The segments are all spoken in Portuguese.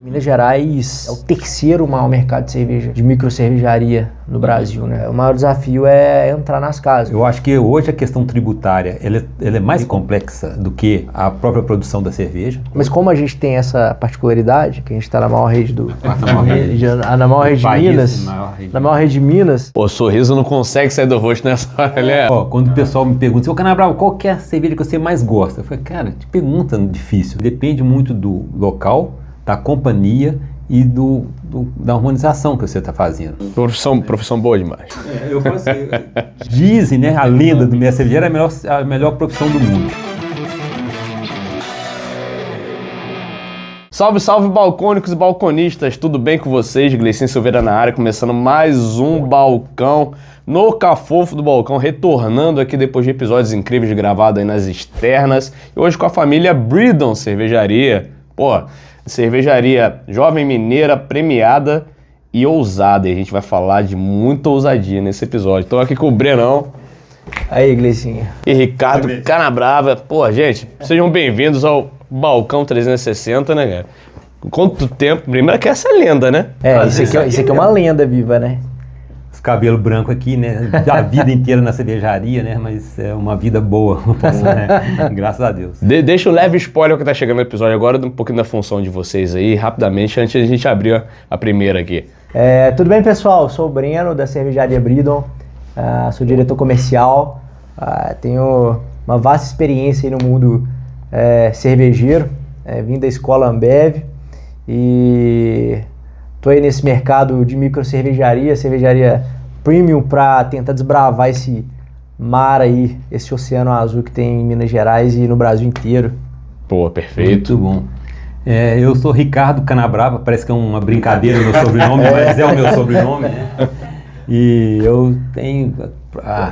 Minas Gerais é o terceiro maior mercado de cerveja, de microcervejaria no Brasil, né? O maior desafio é entrar nas casas. Eu acho que hoje a questão tributária ela é mais complexa do que a própria produção da cerveja. Mas como a gente tem essa particularidade, que a gente está na maior rede na maior rede de Minas, na maior rede de Minas. Pô, o sorriso não consegue sair do rosto nessa hora, né? Ó, quando o pessoal me pergunta, ô Canabrava, qual que é a cerveja que você mais gosta? Eu falei, cara, que pergunta difícil. Depende muito do local, da companhia e da harmonização que você está fazendo. Profissão boa demais. Eu faço. Dizem, né, a lenda do mestre cervejeiro é a melhor profissão do mundo. Salve, salve, balcônicos e balconistas, tudo bem com vocês? Gleicinho Silveira na área, começando mais um balcão no Cafofo do Balcão, retornando aqui depois de episódios incríveis gravados aí nas externas, e hoje com a família Breedon Cervejaria. Pô, cervejaria jovem mineira, premiada e ousada, e a gente vai falar de muita ousadia nesse episódio. Estou aqui com o Brenão. Aí, Gleicinho. E Ricardo Canabrava. Pô, gente, sejam bem-vindos ao Balcão 360, né, cara? Quanto tempo? Primeiro que essa é lenda, né? Isso aqui é uma lenda viva, né? Os cabelos brancos aqui, né? A vida inteira na cervejaria, né? Mas é uma vida boa, né? Graças a Deus. Deixa o leve spoiler que tá chegando no episódio agora, um pouquinho da função de vocês aí, rapidamente, antes de a gente abrir a primeira aqui. Tudo bem, pessoal? Eu sou o Breno, da Cervejaria Breedon. Sou diretor comercial. Tenho uma vasta experiência aí no mundo cervejeiro. Vim da escola Ambev e tô aí nesse mercado de microcervejaria, cervejaria premium, para tentar desbravar esse mar aí, esse oceano azul que tem em Minas Gerais e no Brasil inteiro. Pô, perfeito. Muito bom. Eu sou Ricardo Canabrava, parece que é uma brincadeira o meu sobrenome, mas é o meu sobrenome, né? E eu tenho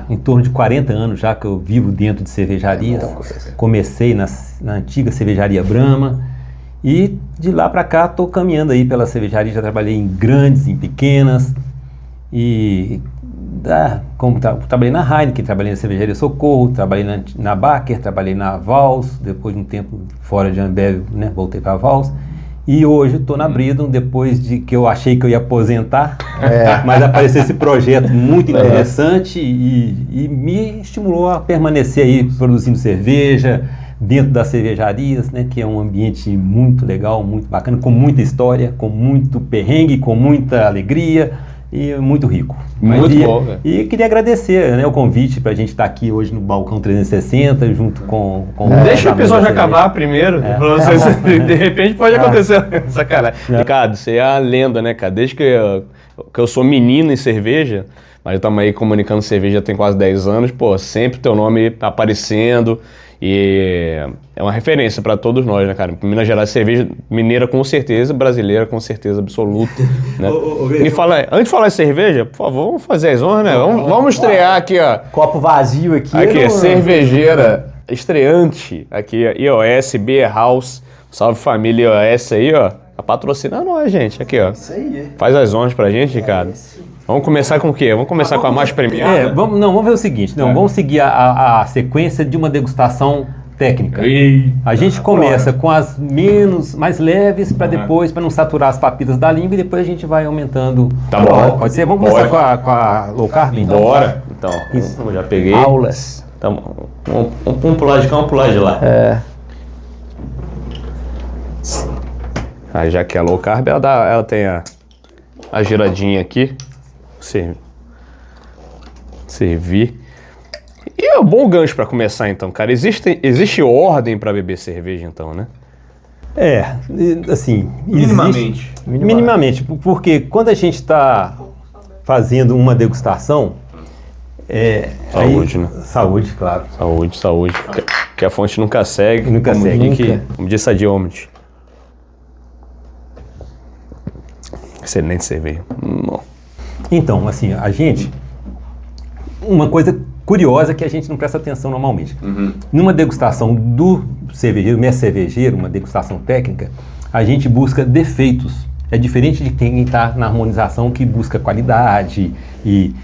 em torno de 40 anos já que eu vivo dentro de cervejarias. Comecei na antiga cervejaria Brahma e de lá para cá estou caminhando aí pela cervejaria. Já trabalhei em grandes, em pequenas e trabalhei na Heineken, trabalhei na cervejaria Socorro, trabalhei na Baker, trabalhei na Vals, depois de um tempo fora de Ambev, né, voltei para a Vals. E hoje estou na Breedon, depois de que eu achei que eu ia aposentar, mas apareceu esse projeto muito interessante e me estimulou a permanecer aí produzindo cerveja dentro das cervejarias, né, que é um ambiente muito legal, muito bacana, com muita história, com muito perrengue, com muita alegria e muito rico. Muito bom, velho. E queria agradecer, né, o convite para a gente estar aqui hoje no Balcão 360, junto com Deixa o episódio acabar primeiro. De repente pode acontecer. Sacanagem. Ricardo, você é a lenda, né, cara? Desde que eu sou menino em cerveja, mas estamos aí comunicando cerveja tem quase 10 anos, pô, sempre teu nome aparecendo. E é uma referência para todos nós, né, cara? Minas Gerais, cerveja mineira com certeza, brasileira com certeza absoluta, né? Antes de falar de cerveja, por favor, vamos fazer as honras, né? Vamos estrear aqui, ó. Copo vazio aqui. Aqui, cervejeira estreante, aqui, IOS Beer House. Salve família IOS aí, ó. A patrocinar nós, gente, aqui, ó. Isso aí. Faz as honras pra gente, Ricardo. Vamos começar com o quê? Vamos começar com a mais premiada? Vamos ver o seguinte, vamos seguir a sequência de uma degustação técnica. A gente começa com as mais leves para depois, para não saturar as papilas da língua, e depois a gente vai aumentando. Tá bom. Pode ser? Vamos começar com a low carb? Então? Bora. Então, eu já peguei. Aulas. Então, vamos pular de cá, vamos pular de lá. Aí já que é low carb, ela tem a giradinha aqui. Servir. E é um bom gancho para começar então, cara. Existe ordem para beber cerveja então, né? Assim... Minimamente. Porque quando a gente está fazendo uma degustação... Saúde, né? Saúde, claro. Saúde. Que a fonte nunca segue. Como disse a Diomedes. Excelente cerveja. Então, assim, uma coisa curiosa que a gente não presta atenção normalmente. Numa degustação do cervejeiro, mestre cervejeiro, uma degustação técnica, a gente busca defeitos. É diferente de quem está na harmonização, que busca qualidade e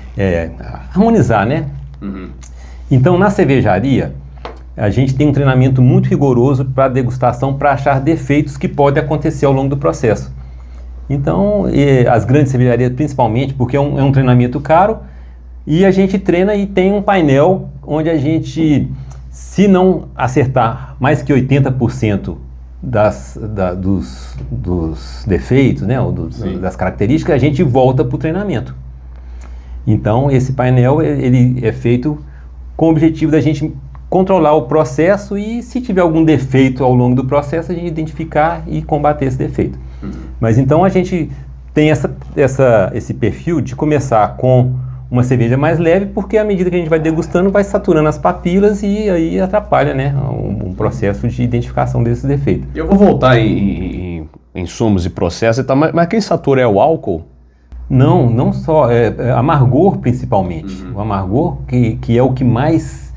harmonizar, né? Então, na cervejaria, a gente tem um treinamento muito rigoroso para degustação, para achar defeitos que podem acontecer ao longo do processo. Então, as grandes cervejarias principalmente, porque é um treinamento caro, e a gente treina e tem um painel onde a gente, se não acertar mais que 80% dos defeitos, né, ou das características, a gente volta para o treinamento. Então, esse painel ele é feito com o objetivo da gente controlar o processo e, se tiver algum defeito ao longo do processo, a gente identificar e combater esse defeito. Mas então a gente tem esse perfil de começar com uma cerveja mais leve, porque à medida que a gente vai degustando, vai saturando as papilas e aí atrapalha, né, um processo de identificação desses defeitos. Eu vou voltar em insumos e processos, mas quem satura é o álcool? Não só, amargor principalmente. O amargor que é o que mais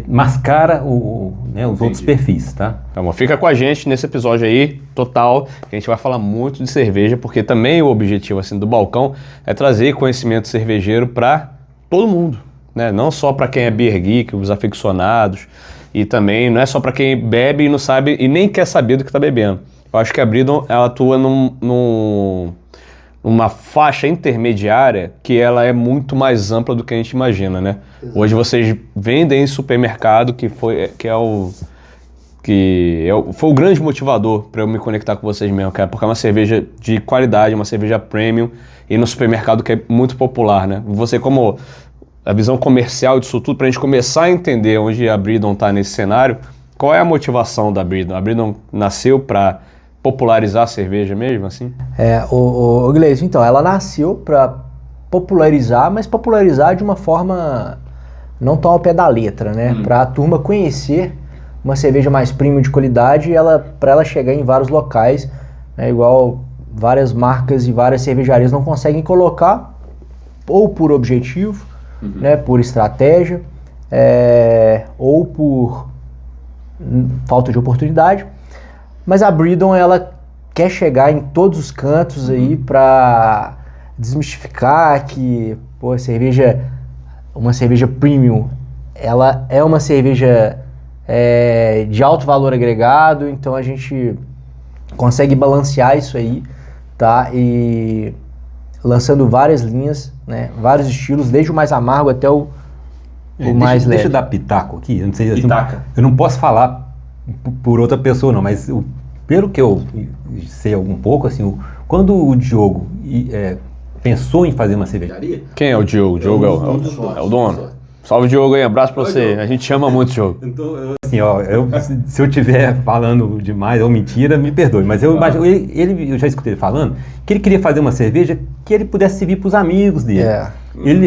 mascara os outros perfis, tá? Então, fica com a gente nesse episódio aí, total, que a gente vai falar muito de cerveja, porque também o objetivo assim, do Balcão é trazer conhecimento cervejeiro para todo mundo, né? Não só para quem é beer geek, os aficionados, e também não é só para quem bebe e não sabe e nem quer saber do que está bebendo. Eu acho que a Bridon, ela atua numa faixa intermediária que ela é muito mais ampla do que a gente imagina, né? Exato. Hoje vocês vendem em supermercado, foi o grande motivador para eu me conectar com vocês mesmo, cara, porque é uma cerveja de qualidade, uma cerveja premium, e no supermercado que é muito popular, né? Você, como a visão comercial disso tudo, para a gente começar a entender onde a Bridon está nesse cenário, qual é a motivação da Bridon? A Bridon nasceu para popularizar a cerveja mesmo, assim? O Gleison, então, ela nasceu para popularizar, mas popularizar de uma forma não tão ao pé da letra, né? Para a turma conhecer uma cerveja mais premium de qualidade, para ela chegar em vários locais, né? Igual várias marcas e várias cervejarias não conseguem colocar, ou por objetivo, né? Por estratégia, ou por falta de oportunidade. Mas a Bridon, ela quer chegar em todos os cantos aí para desmistificar que uma cerveja premium, ela é uma cerveja de alto valor agregado, então a gente consegue balancear isso aí, tá? E lançando várias linhas, né? Vários estilos, desde o mais amargo até o mais leve. Deixa eu dar pitaco aqui, eu não sei, eu não posso falar por outra pessoa não, mas pelo que eu sei um pouco, assim, quando o Diogo pensou em fazer uma cervejaria... Quem é o Diogo? O Diogo é o dono. Salve, Diogo, aí, abraço pra você. A gente ama muito o Diogo. Então, assim, se eu estiver falando demais ou mentira, me perdoe, mas eu imagino, eu já escutei ele falando que ele queria fazer uma cerveja que ele pudesse servir para os amigos dele.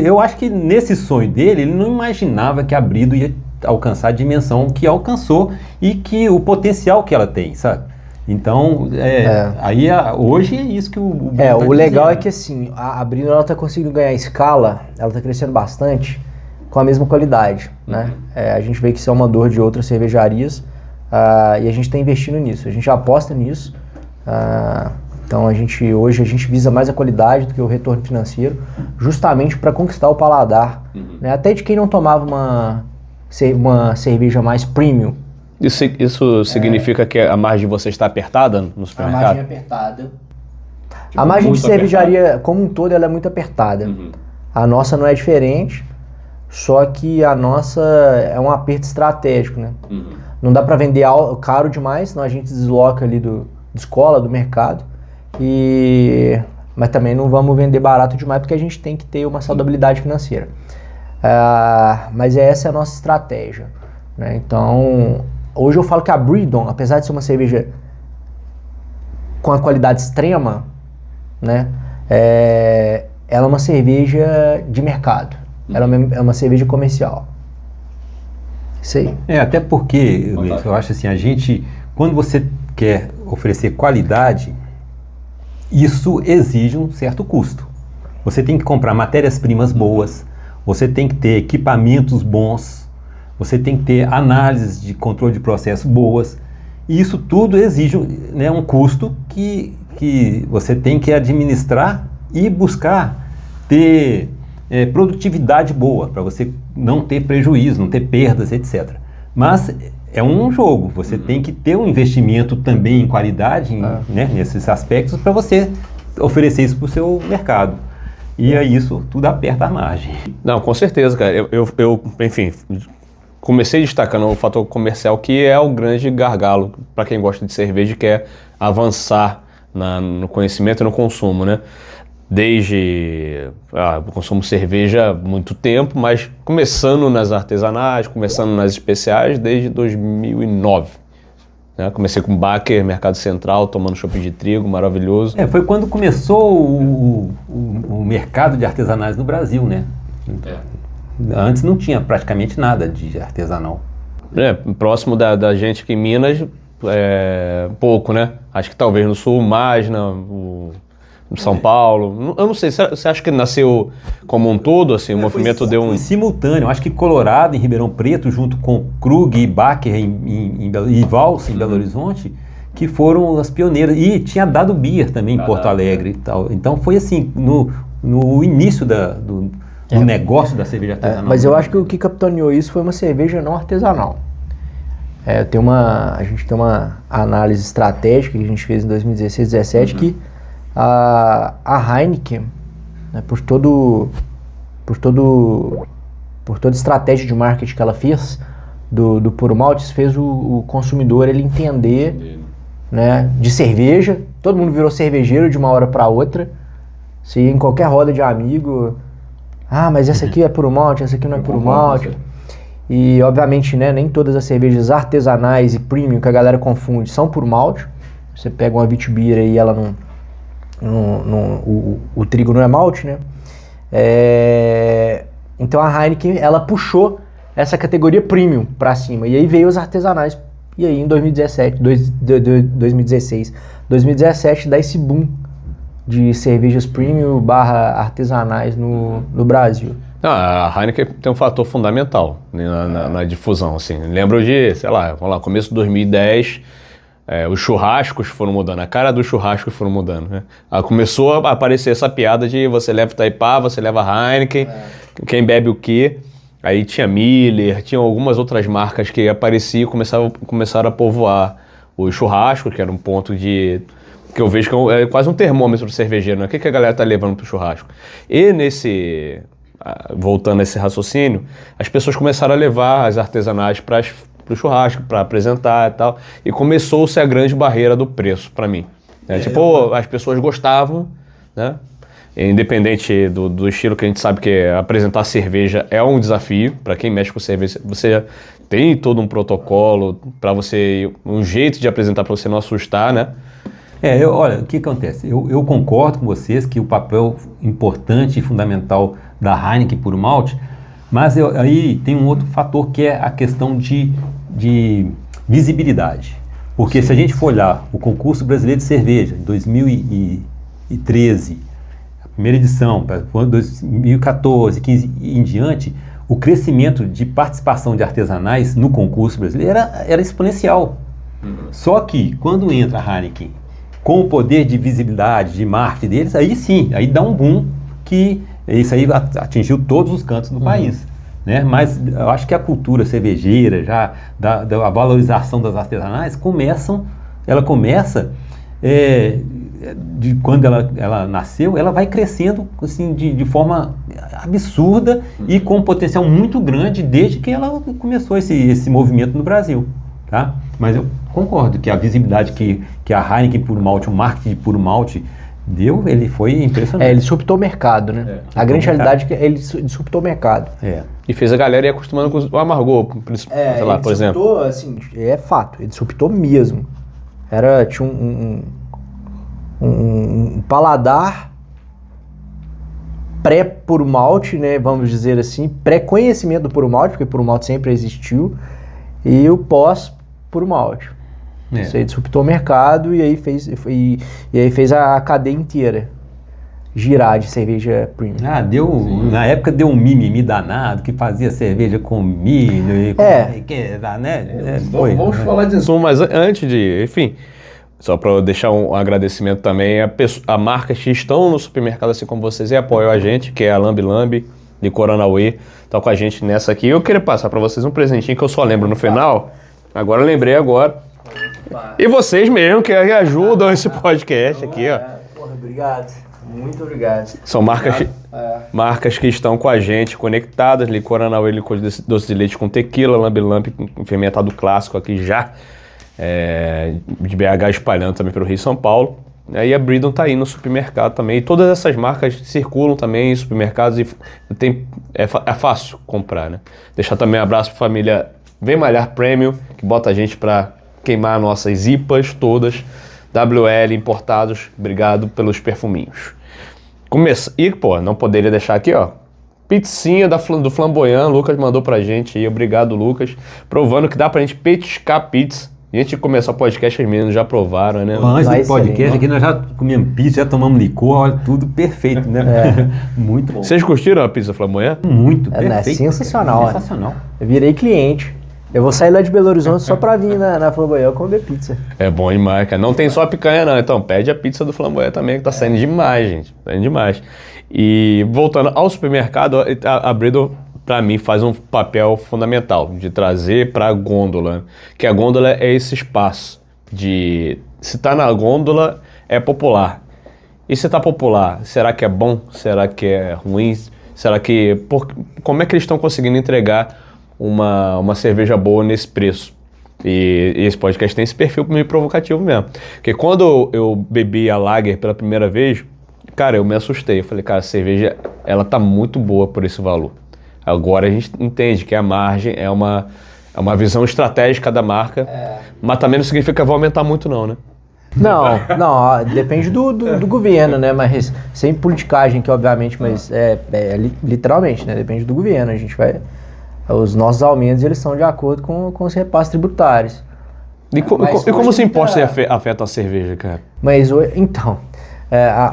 Eu acho que nesse sonho dele, ele não imaginava que a Bridon ia alcançar a dimensão que alcançou e que o potencial que ela tem, sabe? Então, hoje é isso que o o legal é que assim, a Bridon, ela tá conseguindo ganhar escala, ela tá crescendo bastante com a mesma qualidade, né? A gente vê que isso é uma dor de outras cervejarias e a gente está investindo nisso, a gente aposta nisso. Então hoje a gente visa mais a qualidade do que o retorno financeiro, justamente para conquistar o paladar, né? Até de quem não tomava uma cerveja mais premium. Isso significa que a margem de vocês está apertada no supermercado? A margem é apertada. A margem de cervejaria como um todo, ela é muito apertada. A nossa não é diferente, só que a nossa é um aperto estratégico, né? Não dá para vender caro demais, senão a gente desloca ali descola do mercado. Mas também não vamos vender barato demais, porque a gente tem que ter uma saudabilidade financeira. Mas essa é a nossa estratégia, né? Então, hoje eu falo que a Bridon, apesar de ser uma cerveja com a qualidade extrema, né, ela é uma cerveja de mercado, ela é uma cerveja comercial. Isso aí. Até porque, eu acho assim, quando você quer oferecer qualidade, isso exige um certo custo. Você tem que comprar matérias-primas boas, você tem que ter equipamentos bons, você tem que ter análises de controle de processo boas, e isso tudo exige um custo que você tem que administrar e buscar ter produtividade boa, para você não ter prejuízo, não ter perdas, etc. Mas é um jogo, você tem que ter um investimento também em qualidade, né, nesses aspectos, para você oferecer isso para o seu mercado. E aí isso tudo aperta a margem. Não, com certeza, cara. Enfim, comecei destacando o fator comercial, que é o grande gargalo para quem gosta de cerveja e quer avançar no conhecimento e no consumo, né? Desde eu consumo cerveja há muito tempo, mas começando nas artesanais, começando nas especiais desde 2009. Né? Comecei com Baker, Mercado Central, tomando chopp de trigo, maravilhoso. Foi quando começou o mercado de artesanais no Brasil, né? Antes não tinha praticamente nada de artesanal. Próximo da gente aqui em Minas, pouco, né? Acho que talvez no Sul mais, no São Paulo. Eu não sei, você acha que nasceu como um todo, assim, o movimento deu um... Foi simultâneo, acho que Colorado, em Ribeirão Preto, junto com Krug e Baker e Vals, em Belo Horizonte, que foram as pioneiras. E tinha dado Beer também em Porto Alegre e tal. Então foi assim, no início do negócio da cerveja artesanal. Mas eu acho que o que capitaneou isso foi uma cerveja não artesanal. A gente tem uma análise estratégica que a gente fez em 2016, 2017, que a Heineken, né, por toda estratégia de marketing que ela fez do puro malte, fez o consumidor ele entender, né, de cerveja. Todo mundo virou cervejeiro de uma hora para outra. Você ia em qualquer roda de amigo, mas essa aqui é puro malte, essa aqui não é puro malte. E obviamente, né, nem todas as cervejas artesanais e premium que a galera confunde são puro malte. Você pega uma Witbier e ela o trigo não é malte, né? Então a Heineken, ela puxou essa categoria premium para cima, e aí veio os artesanais, e aí em 2016, 2017 dá esse boom de cervejas premium / artesanais no Brasil. A Heineken tem um fator fundamental, né, na difusão, assim. Lembro de, sei lá, vamos lá, começo de 2010, os churrascos foram mudando, a cara dos churrascos foram mudando, né? Começou a aparecer essa piada de você leva Itaipá, você leva Heineken, quem bebe o quê? Aí tinha Miller, tinha algumas outras marcas que apareciam e começaram a povoar os churrascos, que era um ponto que eu vejo que é quase um termômetro cervejeiro, né? O que a galera tá levando pro churrasco? E voltando a esse raciocínio, as pessoas começaram a levar as artesanais para o churrasco, para apresentar e tal, e começou-se a grande barreira do preço para mim. As pessoas gostavam, né? Independente do estilo, que a gente sabe que apresentar cerveja é um desafio. Para quem mexe com cerveja, você tem todo um protocolo para você, um jeito de apresentar para você não assustar, né? Olha, o que acontece? Eu concordo com vocês que o papel importante e fundamental da Heineken puro malte, mas aí tem um outro fator que é a questão de visibilidade. Porque se a gente for olhar o concurso brasileiro de cerveja, em 2013, a primeira edição, para 2014, 15 e em diante, o crescimento de participação de artesanais no concurso brasileiro era exponencial. Só que quando entra a Heineken com o poder de visibilidade, de marketing deles, aí sim, aí dá um boom que isso aí atingiu todos os cantos do país. Né? Mas eu acho que a cultura cervejeira, já da valorização das artesanais, ela começa, de quando ela nasceu, ela vai crescendo assim, de forma absurda e com um potencial muito grande desde que ela começou esse movimento no Brasil. Tá? Mas eu concordo que a visibilidade que a Heineken puro malte, o marketing de puro malte deu, ele foi impressionante. Ele disruptou o mercado, né? A grande realidade é que ele disruptou o mercado. E fez a galera ir acostumando com o amargor, sei lá, por exemplo. Assim, é fato, ele disruptou mesmo. Tinha um paladar pré-puro malte, né? Vamos dizer assim, pré-conhecimento do puro malte, porque puro malte sempre existiu, e o pós-puro malte. Isso aí disruptou o mercado e aí fez a cadeia inteira girar de cerveja premium. Na época deu um mimimi danado, que fazia cerveja com milho e vamos falar disso, mas antes de, enfim, só para deixar um agradecimento também a marcas que estão no supermercado assim como vocês e apoiam a gente, que é a Lambi Lambi, Licoranauê, tá com a gente nessa aqui. Eu queria passar para vocês um presentinho que eu só lembro no final. Agora eu lembrei agora. E vocês mesmo que ajudam esse podcast aqui, ó. Porra, obrigado. Muito obrigado. São marcas que estão com a gente, conectadas. Licoranauê, licor de doce de leite com tequila, lambe-lambe com fermentado clássico aqui já. De BH espalhando também pelo Rio e São Paulo. E a Bridon tá aí no supermercado também. E todas essas marcas circulam também em supermercados e é fácil comprar, né? Deixar também um abraço pra família Vem Malhar Premium, que bota a gente pra queimar nossas IPAs todas. WL Importados, obrigado pelos perfuminhos. E, pô, não poderia deixar aqui, ó. Pizzinha do Flamboyant, Lucas mandou pra gente aí. Obrigado, Lucas. Provando que dá pra gente petiscar pizza. E antes de começar o podcast, os meninos já provaram, né? Antes do podcast, aqui nós já comemos pizza, já tomamos licor, olha, tudo perfeito, né? Muito bom. Vocês curtiram a pizza Flamboyant? Muito, perfeito. É sensacional. Sensacional. Eu virei cliente. Eu vou sair lá de Belo Horizonte só pra vir na Flamboyant comer pizza. É bom demais, cara. Não tem só a picanha, não. Então, pede a pizza do Flamboyant também, que tá saindo demais, gente. Tá saindo demais. E voltando ao supermercado, a Bridon, para mim, faz um papel fundamental de trazer para a gôndola, que a gôndola é esse espaço de... Se tá na gôndola, é popular. E se tá popular, será que é bom? Será que é ruim? Será que... Como é que eles estão conseguindo entregar uma cerveja boa nesse preço? E esse podcast tem esse perfil meio provocativo mesmo. Porque quando eu bebi a Lager pela primeira vez, cara, eu me assustei. Eu falei, cara, a cerveja, ela tá muito boa por esse valor. Agora a gente entende que a margem é uma visão estratégica da marca, mas também não significa que vai aumentar muito não, né? Não, depende do governo, né? Mas sem politicagem, que obviamente, mas literalmente, né? Depende do governo. A gente vai... Os nossos aumentos, eles são de acordo com os repasses tributários. E como os impostos afetam a cerveja, cara? Mas, então,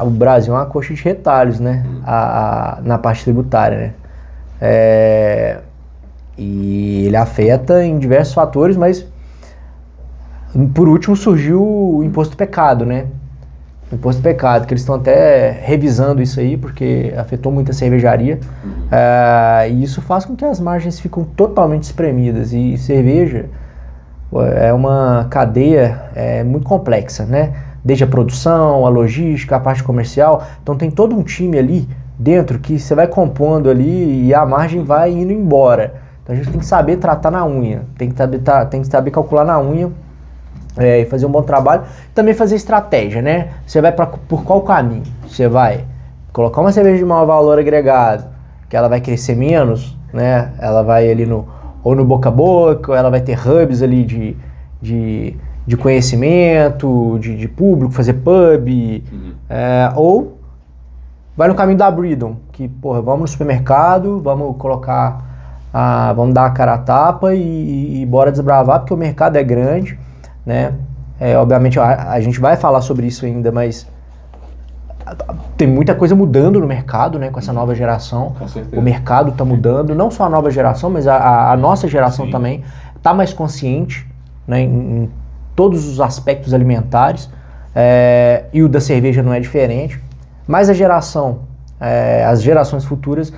o Brasil é uma coxa de retalhos, né? Na parte tributária, né? E ele afeta em diversos fatores, mas por último surgiu o imposto do pecado, né? O imposto do pecado, que eles estão até revisando isso aí, porque afetou muito a cervejaria. E isso faz com que as margens ficam totalmente espremidas. E cerveja é uma cadeia muito complexa, né? Desde a produção, a logística, a parte comercial. Então tem todo um time ali dentro que você vai compondo ali e a margem vai indo embora. Então a gente tem que saber tratar na unha, tem que saber calcular na unha e fazer um bom trabalho. Também fazer estratégia, né? Você vai por qual caminho? Você vai colocar uma cerveja de maior valor agregado, que ela vai crescer menos, né? Ela vai ali ou no boca a boca, ou ela vai ter hubs ali de conhecimento, de público, fazer pub, ou vai no caminho da Bridon, que, porra, vamos no supermercado, vamos colocar, vamos dar a cara a tapa e bora desbravar, porque o mercado é grande, né? Obviamente a gente vai falar sobre isso ainda, mas tem muita coisa mudando no mercado, né? Com essa nova geração. Com certeza. O mercado está mudando, não só a nova geração, mas a nossa geração também está mais consciente, né? Em todos os aspectos alimentares, e o da cerveja não é diferente. Mas as gerações futuras,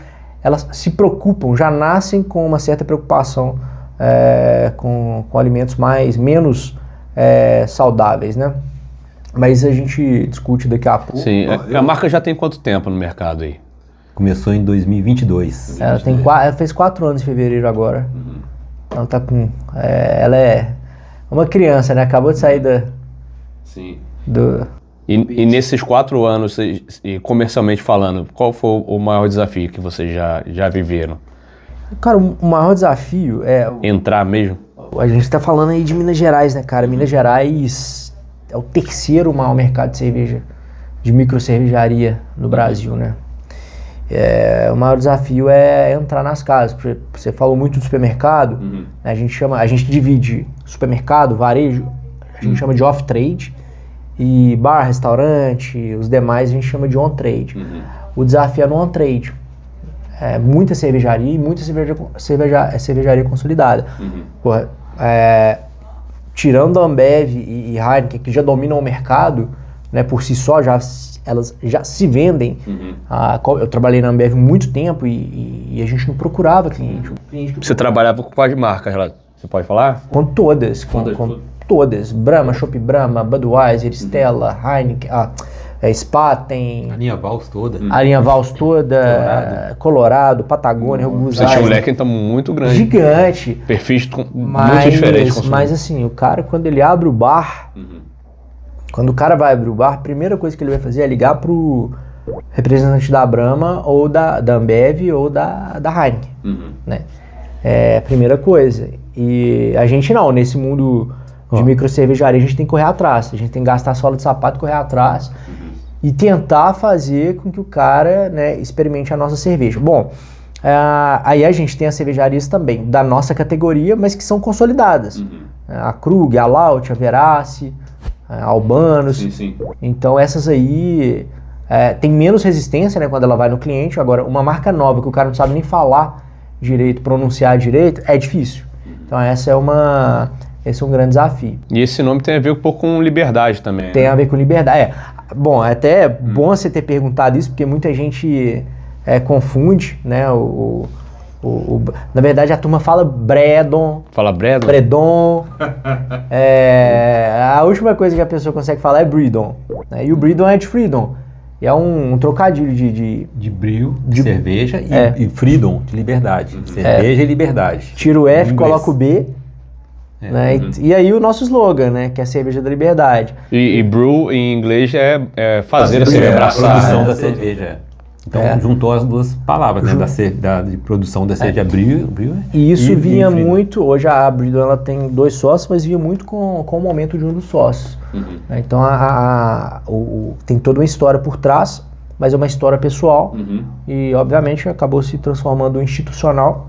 elas se preocupam, já nascem com uma certa preocupação com alimentos menos saudáveis, né? Mas a gente discute daqui a pouco. Sim, a marca já tem quanto tempo no mercado aí? Começou em 2022. Ela fez 4 anos em fevereiro agora. Ela tá com... ela é uma criança, né? Acabou de sair E nesses 4 anos, e comercialmente falando, qual foi o maior desafio que vocês já viveram? Cara, o maior desafio é... Entrar mesmo? A gente tá falando aí de Minas Gerais, né, cara? Minas Gerais é o terceiro maior mercado de cerveja, de microcervejaria no Brasil, né? O maior desafio é entrar nas casas. Você falou muito do supermercado, né? A gente divide supermercado, varejo, a gente chama de off-trade, e bar, restaurante, os demais a gente chama de on-trade. O desafio é no on-trade. Muita cervejaria e muita cervejaria consolidada. Porra, tirando a Ambev e Heineken, que já dominam o mercado, né, por si só, elas já se vendem. Eu trabalhei na Ambev muito tempo e a gente não procurava cliente. Você trabalhava com quais marcas lá? Você pode falar? Com todas. Com todas. Brahma, Chopp Brahma, Budweiser, Stella, Heineken, Spaten. A linha Vals toda. A linha Vals toda, Colorado, Patagônia, Você tinha um leque então muito grande. Gigante. Perfis muito diferentes. Mas assim, o cara, quando ele abre o bar, quando o cara vai abrir o bar, a primeira coisa que ele vai fazer é ligar pro representante da Brahma, ou da Ambev, ou da Heineken, né? É a primeira coisa. E a gente não, nesse mundo de microcervejaria, a gente tem que correr atrás. A gente tem que gastar sola de sapato e correr atrás e tentar fazer com que o cara, né, experimente a nossa cerveja. Bom, aí a gente tem as cervejarias também da nossa categoria, mas que são consolidadas. A Krug, a Laut, a Verace, a Albanos. Sim. Então essas aí tem menos resistência, né, quando ela vai no cliente. Agora, uma marca nova que o cara não sabe nem falar direito, pronunciar direito, é difícil. Então esse é um grande desafio. E esse nome tem a ver um pouco com liberdade também. Tem a ver com liberdade. Bom, é até bom você ter perguntado isso, porque muita gente confunde, né? Na verdade, a turma fala Bredon. Fala Bredon? Bredon. A última coisa que a pessoa consegue falar é Bredon, né? E o Bredon é de Freedom. E é um trocadilho de brio, de cerveja, e freedom, de liberdade. Cerveja e liberdade. Tira o F, coloca o B. Né? E aí o nosso slogan, né? Que é a cerveja da liberdade. E brew em inglês é fazer a cerveja, abraçar. A produção da cerveja. Então juntou as duas palavras, né? De produção da cerveja, brew. E isso vinha muito, hoje a Brew ela tem 2 sócios, mas vinha muito com o momento de um dos sócios. Então tem toda uma história por trás, mas é uma história pessoal e obviamente acabou se transformando em institucional.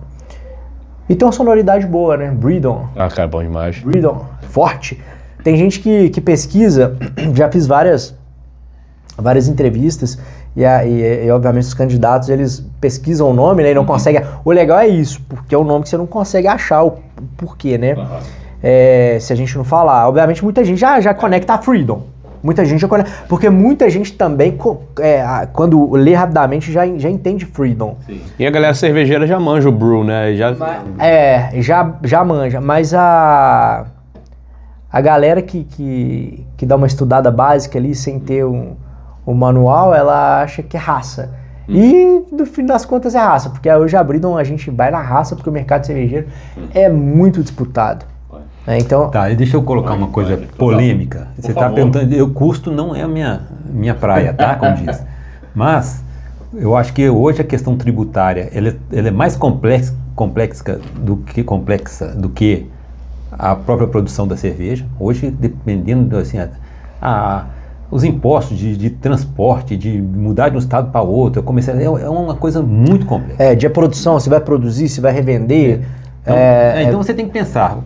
E tem uma sonoridade boa, né? Bredon. Cara, bom demais. Bredon, forte. Tem gente que pesquisa, já fiz várias entrevistas, e obviamente os candidatos, eles pesquisam o nome, né, e não conseguem... O legal é isso, porque é um nome que você não consegue achar o porquê, né? Se a gente não falar. Obviamente muita gente já conecta a Freedom. Muita gente já conecta, porque muita gente também, quando lê rapidamente, já entende Freedom. Sim. E a galera cervejeira já manja o brew, né? Já manja, mas a galera que dá uma estudada básica ali, sem ter o manual, ela acha que é raça. E no fim das contas é raça, porque hoje a Bredon a gente vai na raça, porque o mercado cervejeiro é muito disputado. Então... Tá, deixa eu colocar uma coisa polêmica. Você está perguntando, custo não é a minha praia, tá? Como diz. Mas eu acho que hoje a questão tributária ela é mais complexa do que a própria produção da cerveja. Hoje, dependendo assim, os impostos de transporte, de mudar de um estado para outro, é uma coisa muito complexa. De produção, você vai produzir, você vai revender. Então você tem que pensar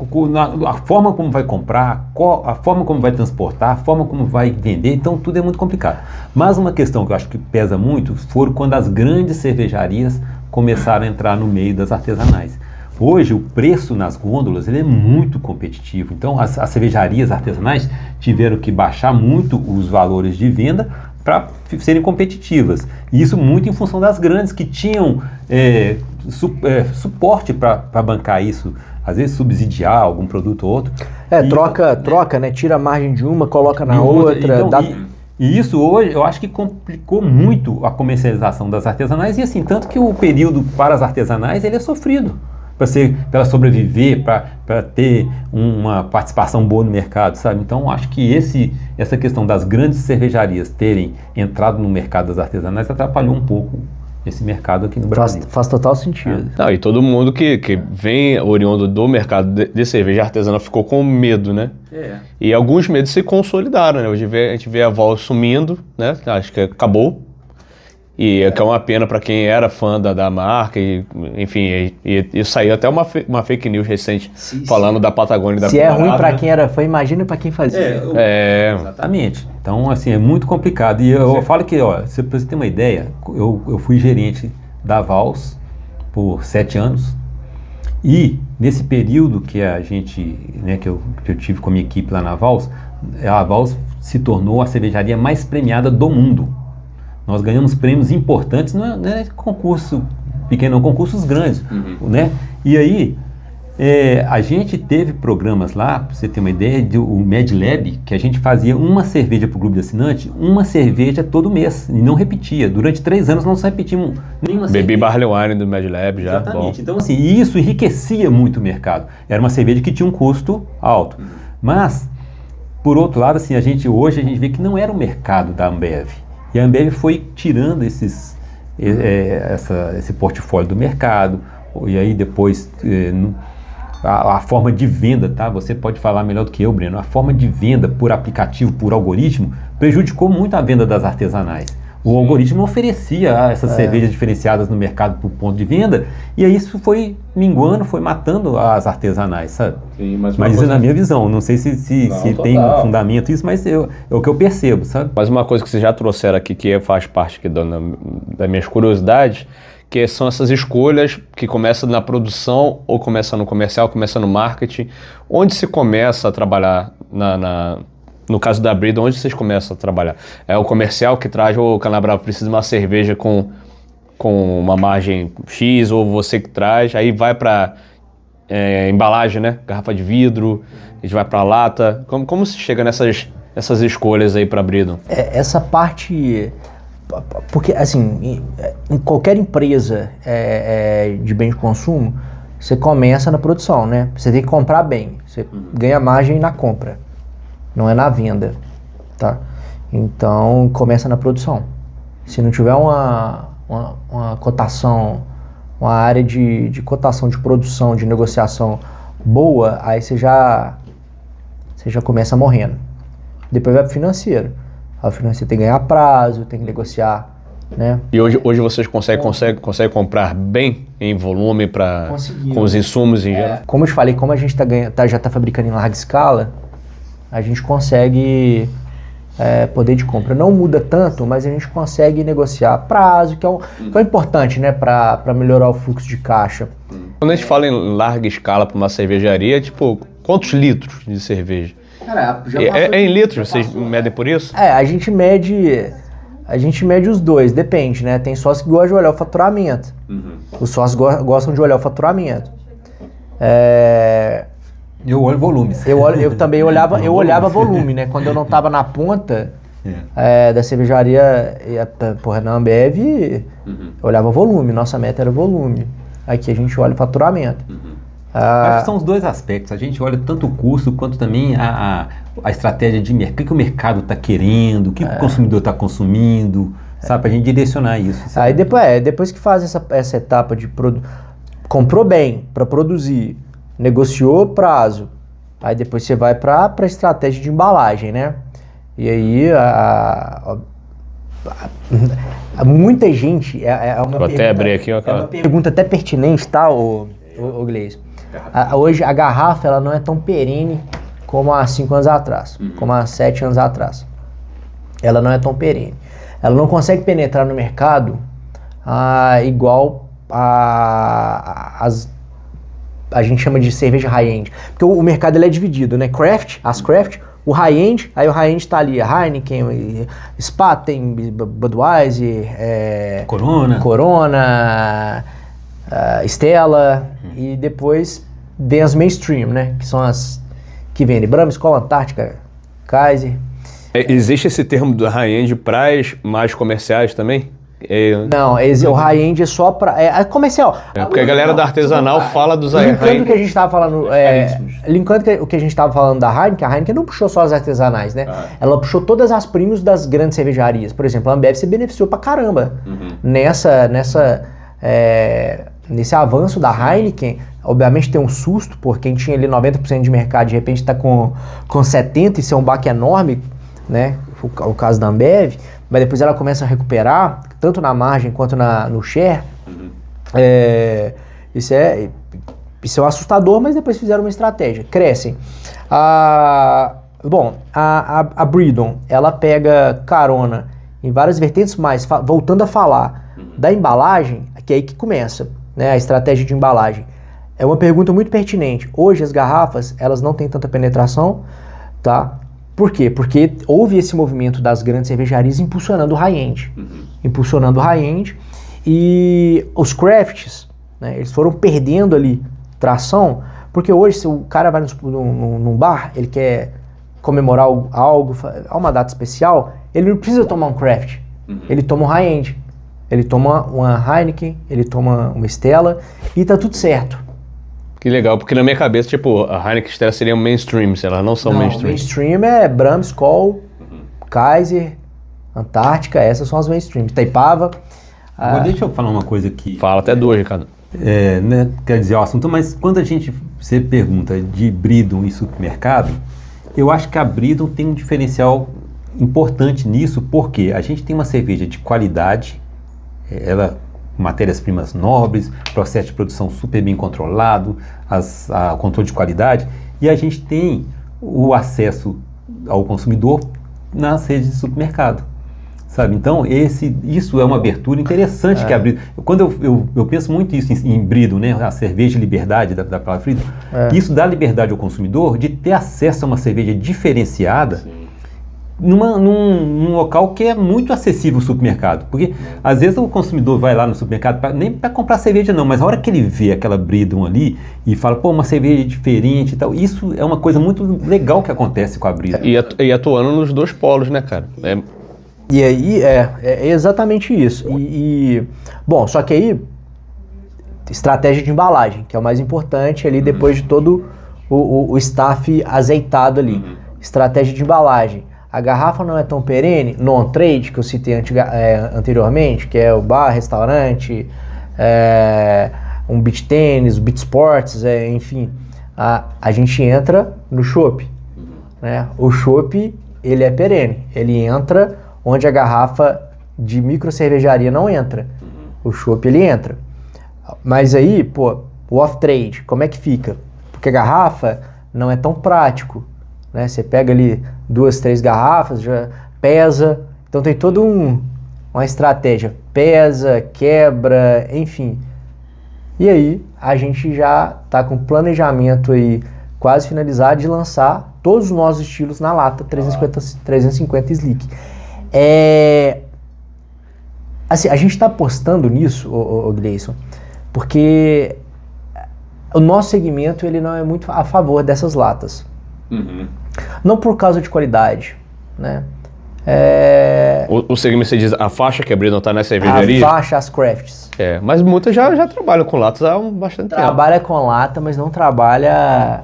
a forma como vai comprar, a forma como vai transportar, a forma como vai vender, então tudo é muito complicado. Mas uma questão que eu acho que pesa muito foram quando as grandes cervejarias começaram a entrar no meio das artesanais. Hoje o preço nas gôndolas ele é muito competitivo, então as cervejarias artesanais tiveram que baixar muito os valores de venda para serem competitivas. E isso muito em função das grandes que tinham suporte para bancar isso, às vezes subsidiar algum produto ou outro. Troca, né? Tira a margem de uma, coloca na outra. Então, e isso hoje eu acho que complicou muito a comercialização das artesanais, e assim, tanto que o período para as artesanais ele é sofrido. Para ela sobreviver, para ter uma participação boa no mercado, sabe? Então, acho que essa questão das grandes cervejarias terem entrado no mercado das artesanais atrapalhou um pouco esse mercado aqui no Brasil. Faz total sentido. E todo mundo que vem oriundo do mercado de cerveja artesanal ficou com medo, né? E alguns medos se consolidaram, né? Hoje a gente vê a Vol sumindo, né? Acho que acabou. E que é uma pena para quem era fã da marca, enfim, e saiu até uma fake news recente falando da Patagônia e da Colorado. Se é ruim para quem era fã, imagina para quem fazia. Exatamente. Então, assim, é muito complicado. E eu falo que, pra você ter uma ideia, eu fui gerente da Vals por 7 anos. E nesse período que a gente, né, que eu tive com a minha equipe lá na Vals, a Vals se tornou a cervejaria mais premiada do mundo. Nós ganhamos prêmios importantes, não é concurso pequeno, concursos grandes, né? E aí, a gente teve programas lá, para você ter uma ideia, o Mad Lab, que a gente fazia uma cerveja para o clube de assinante, uma cerveja todo mês, e não repetia. Durante 3 anos nós não repetimos nenhuma cerveja. Bebi Barley Wine do Mad Lab já. Exatamente. Bom. Então, assim, isso enriquecia muito o mercado. Era uma cerveja que tinha um custo alto. Mas, por outro lado, assim, hoje a gente vê que não era o mercado da Ambev. E a Ambev foi tirando esse portfólio do mercado, e aí depois a forma de venda, tá? Você pode falar melhor do que eu, Breno. A forma de venda por aplicativo, por algoritmo, prejudicou muito a venda das artesanais. O algoritmo oferecia essas cervejas diferenciadas no mercado por ponto de venda, e aí isso foi minguando, foi matando as artesanais, sabe? Sim, mas isso é na minha visão, não sei se tem um fundamento isso, mas é o que eu percebo, sabe? Mas uma coisa que vocês já trouxeram aqui, que faz parte aqui das minhas curiosidades, que são essas escolhas que começam na produção, ou começa no comercial, começa no marketing. Onde se começa a trabalhar no caso da Breedon, onde vocês começam a trabalhar? É o comercial que traz, o Canabrava precisa de uma cerveja com uma margem X, ou você que traz, aí vai para embalagem, né? Garrafa de vidro, a gente vai para lata. Como se chega nessas escolhas aí para a Breedon? Essa parte, porque assim, em qualquer empresa de bem de consumo, você começa na produção, né? Você tem que comprar bem, você ganha margem na compra. Não é na venda, tá? Então, começa na produção. Se não tiver uma cotação, uma área de cotação, de produção, de negociação boa, aí você já começa morrendo. Depois vai pro financeiro. Aí o financeiro tem que ganhar prazo, tem que negociar, né? E hoje vocês conseguem comprar bem em volume com os insumos em geral? Como eu te falei, como a gente já está fabricando em larga escala, a gente consegue poder de compra. Não muda tanto, mas a gente consegue negociar prazo, que é o importante, né, para melhorar o fluxo de caixa. Quando a gente fala em larga escala para uma cervejaria, tipo, quantos litros de cerveja? Cara, em litros? Vocês medem por isso? A gente mede os dois, depende, né? Tem sócios que gostam de olhar o faturamento. Os sócios gostam de olhar o faturamento. Eu olho volumes. Eu também olhava volume, né? Quando eu não estava na ponta da cervejaria, na Ambev, eu olhava volume, nossa meta era volume. Aqui a gente olha o faturamento. Acho que são os dois aspectos. A gente olha tanto o custo quanto também a estratégia de mercado. O que o mercado está querendo, o que o consumidor está consumindo, sabe? Para a gente direcionar isso. Sabe? Aí depois que faz essa etapa de comprou bem para produzir, negociou prazo, aí depois você vai para a estratégia de embalagem, né? E aí muita gente Vou até abrir aqui, ó, é uma pergunta até pertinente, tá, o Gleison? Hoje a garrafa ela não é tão perene como há 5 anos atrás, como há 7 anos atrás. Ela não é tão perene. Ela não consegue penetrar no mercado igual a gente chama de cerveja high-end. Porque o mercado ele é dividido, né? As craft, o high-end, aí o high-end tá ali, a Heineken, Spaten, Budweiser, Corona, Stella, e depois vem as mainstream, né? Que são as que vendem Brahma, Skol, Antártica, Kaiser. Existe esse termo do high-end para as mais comerciais também? Não, o high-end é só para... É comercial. Porque a galera da artesanal fala dos high-end. Linkando o que a gente estava falando... linkando o que a gente estava falando da Heineken, a Heineken não puxou só as artesanais, né? Ela puxou todas as premiums das grandes cervejarias. Por exemplo, a Ambev se beneficiou pra caramba nesse avanço da Heineken. Obviamente tem um susto, porque quem tinha ali 90% de mercado, de repente está com 70%, isso é um baque enorme, né? O caso da Ambev, mas depois ela começa a recuperar, tanto na margem quanto no share. Isso é assustador, mas depois fizeram uma estratégia, crescem. A Breedon, ela pega carona em várias vertentes, mas voltando a falar da embalagem, que é aí que começa, né, a estratégia de embalagem. É uma pergunta muito pertinente. Hoje as garrafas, elas não têm tanta penetração, tá? Por quê? Porque houve esse movimento das grandes cervejarias impulsionando o high-end. Impulsionando o high-end. E os crafts, né, eles foram perdendo ali tração, porque hoje se o cara vai num bar, ele quer comemorar algo, uma data especial, ele não precisa tomar um craft, ele toma um high-end. Ele toma uma Heineken, ele toma uma Stella e tá tudo certo. Que legal, porque na minha cabeça, tipo, a Heineken e Stella seriam mainstream, se elas não são mainstream. Mainstream é Brahma, Skol, Kaiser, Antártica, essas são as mainstream. Taipava. Agora deixa eu falar uma coisa aqui. Fala até duas, Ricardo. Né, quer dizer o assunto, mas quando você pergunta de Bridon e supermercado, eu acho que a Bridon tem um diferencial importante nisso, porque a gente tem uma cerveja de qualidade, ela matérias-primas nobres, processo de produção super bem controlado, o controle de qualidade, e a gente tem o acesso ao consumidor nas redes de supermercado, sabe? Então, isso é uma abertura interessante que a Bridon... Quando eu penso muito isso em Bridon, né? A cerveja liberdade da palavra Bridon, isso dá liberdade ao consumidor de ter acesso a uma cerveja diferenciada, num local que é muito acessível ao supermercado, porque às vezes o consumidor vai lá no supermercado nem para comprar cerveja não, mas a hora que ele vê aquela Bridon ali e fala, pô, uma cerveja diferente e tal, isso é uma coisa muito legal que acontece com a Bridon. E atuando nos dois polos, né, cara? E aí é exatamente isso. Bom, só que aí estratégia de embalagem, que é o mais importante ali depois de todo o staff azeitado ali. Estratégia de embalagem. A garrafa não é tão perene, non-trade, que eu citei anteriormente, que é o bar, restaurante, um beach tênis, beach sports, enfim. A gente entra no chopp, né? O chopp, ele é perene, ele entra onde a garrafa de micro cervejaria não entra. O chopp, ele entra. Mas aí, pô, o off-trade, como é que fica? Porque a garrafa não é tão prático, né? Você pega ali 2, 3 garrafas, já pesa, então tem toda uma estratégia, pesa, quebra, enfim. E aí a gente já está com planejamento aí quase finalizado de lançar todos os nossos estilos na lata 350 Slick. Assim, a gente está apostando nisso, o Gleison, porque o nosso segmento ele não é muito a favor dessas latas. Não por causa de qualidade, né? O segmento, você diz, a faixa que a Bridon tá nessa cervejaria? A faixa, as crafts. Mas muitas já trabalham com latas há bastante tempo. Trabalha com lata, mas não trabalha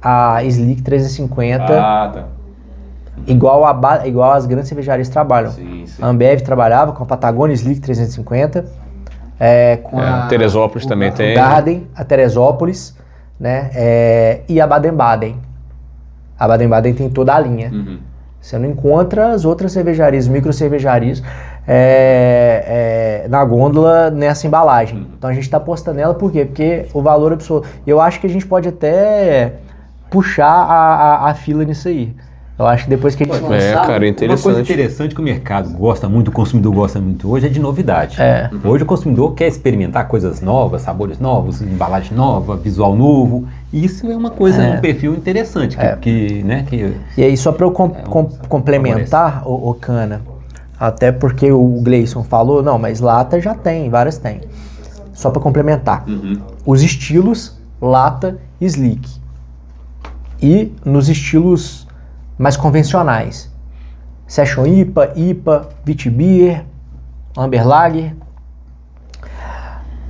a Slick 350 tá. igual as grandes cervejarias trabalham. Sim. A Ambev trabalhava com a Patagônia Slick 350, com a Teresópolis também tem. Garden, a Teresópolis, né? E a Baden-Baden. A Baden-Baden tem toda a linha. Você não encontra as outras cervejarias, micro cervejarias, na gôndola nessa embalagem. Então a gente está apostando nela, por quê? Porque o valor absoluto. Eu acho que a gente pode até puxar a fila nisso aí. Eu acho que depois que a gente lançar... cara, interessante. Uma coisa interessante que o mercado gosta muito, o consumidor gosta muito hoje, é de novidade. Hoje o consumidor quer experimentar coisas novas, sabores novos, embalagem nova, visual novo. E isso é uma coisa, um perfil interessante. E aí, só para eu complementar, o Cana, até porque o Gleison falou, não, mas lata já tem, várias tem. Só para complementar. Os estilos lata e Slick. E nos estilos mais convencionais. Session IPA, Witbier, Amber Lager.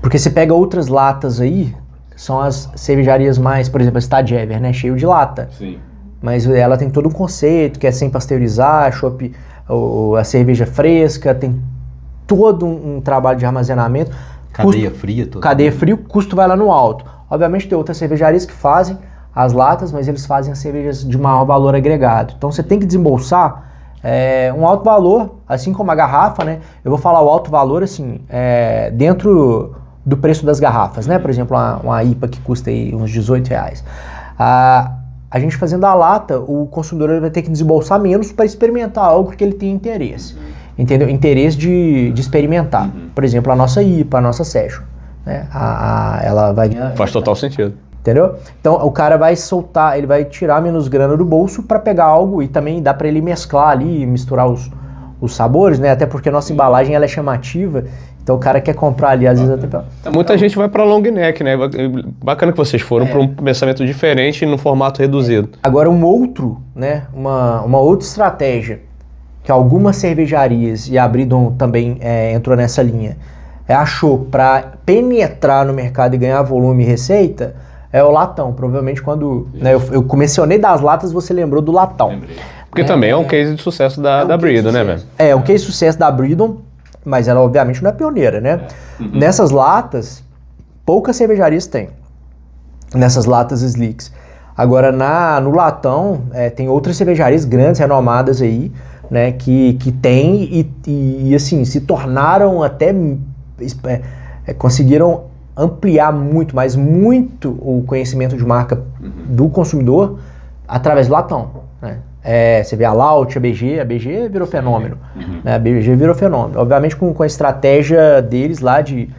Porque você pega outras latas aí, são as cervejarias mais, por exemplo, a Stadjever, né? Cheio de lata. Sim. Mas ela tem todo um conceito, que é sem pasteurizar, a cerveja fresca, tem todo um trabalho de armazenamento. Cadeia fria. Cadeia fria, o custo vai lá no alto. Obviamente tem outras cervejarias que fazem as latas, mas eles fazem as cervejas de maior valor agregado. Então você tem que desembolsar um alto valor, assim como a garrafa, né? Eu vou falar o alto valor, assim, dentro do preço das garrafas, né? Por exemplo, uma IPA que custa aí uns R$18. A gente fazendo a lata, o consumidor vai ter que desembolsar menos para experimentar algo que ele tem interesse. Entendeu? Interesse de experimentar. Por exemplo, a nossa IPA, a nossa Session. Né? Ela vai... Faz total sentido. Entendeu? Então o cara vai soltar, ele vai tirar menos grana do bolso para pegar algo, e também dá para ele mesclar ali, misturar os sabores, né? Até porque a nossa embalagem ela é chamativa, então o cara quer comprar ali às vezes até... Muita gente vai para long neck, né? Bacana que vocês foram para um pensamento diferente no formato reduzido. Agora um outro, né? Uma outra estratégia que algumas cervejarias, e a Bridon também entrou nessa linha, achou para penetrar no mercado e ganhar volume e receita, é o latão. Provavelmente quando eu mencionei das latas, você lembrou do latão. Lembrei. Porque também é um case de sucesso da Bridon, né, velho? É um case de sucesso da Bridon, mas ela obviamente não é pioneira, né? Nessas latas, poucas cervejarias têm. Nessas latas Slicks. Agora no latão, tem outras cervejarias grandes, renomadas aí, né? Que tem e assim, se tornaram até... conseguiram ampliar muito, mas muito o conhecimento de marca do consumidor através do latão, né? Você vê a Laut, a BG virou fenômeno, né? A BG virou fenômeno, obviamente com a estratégia deles lá de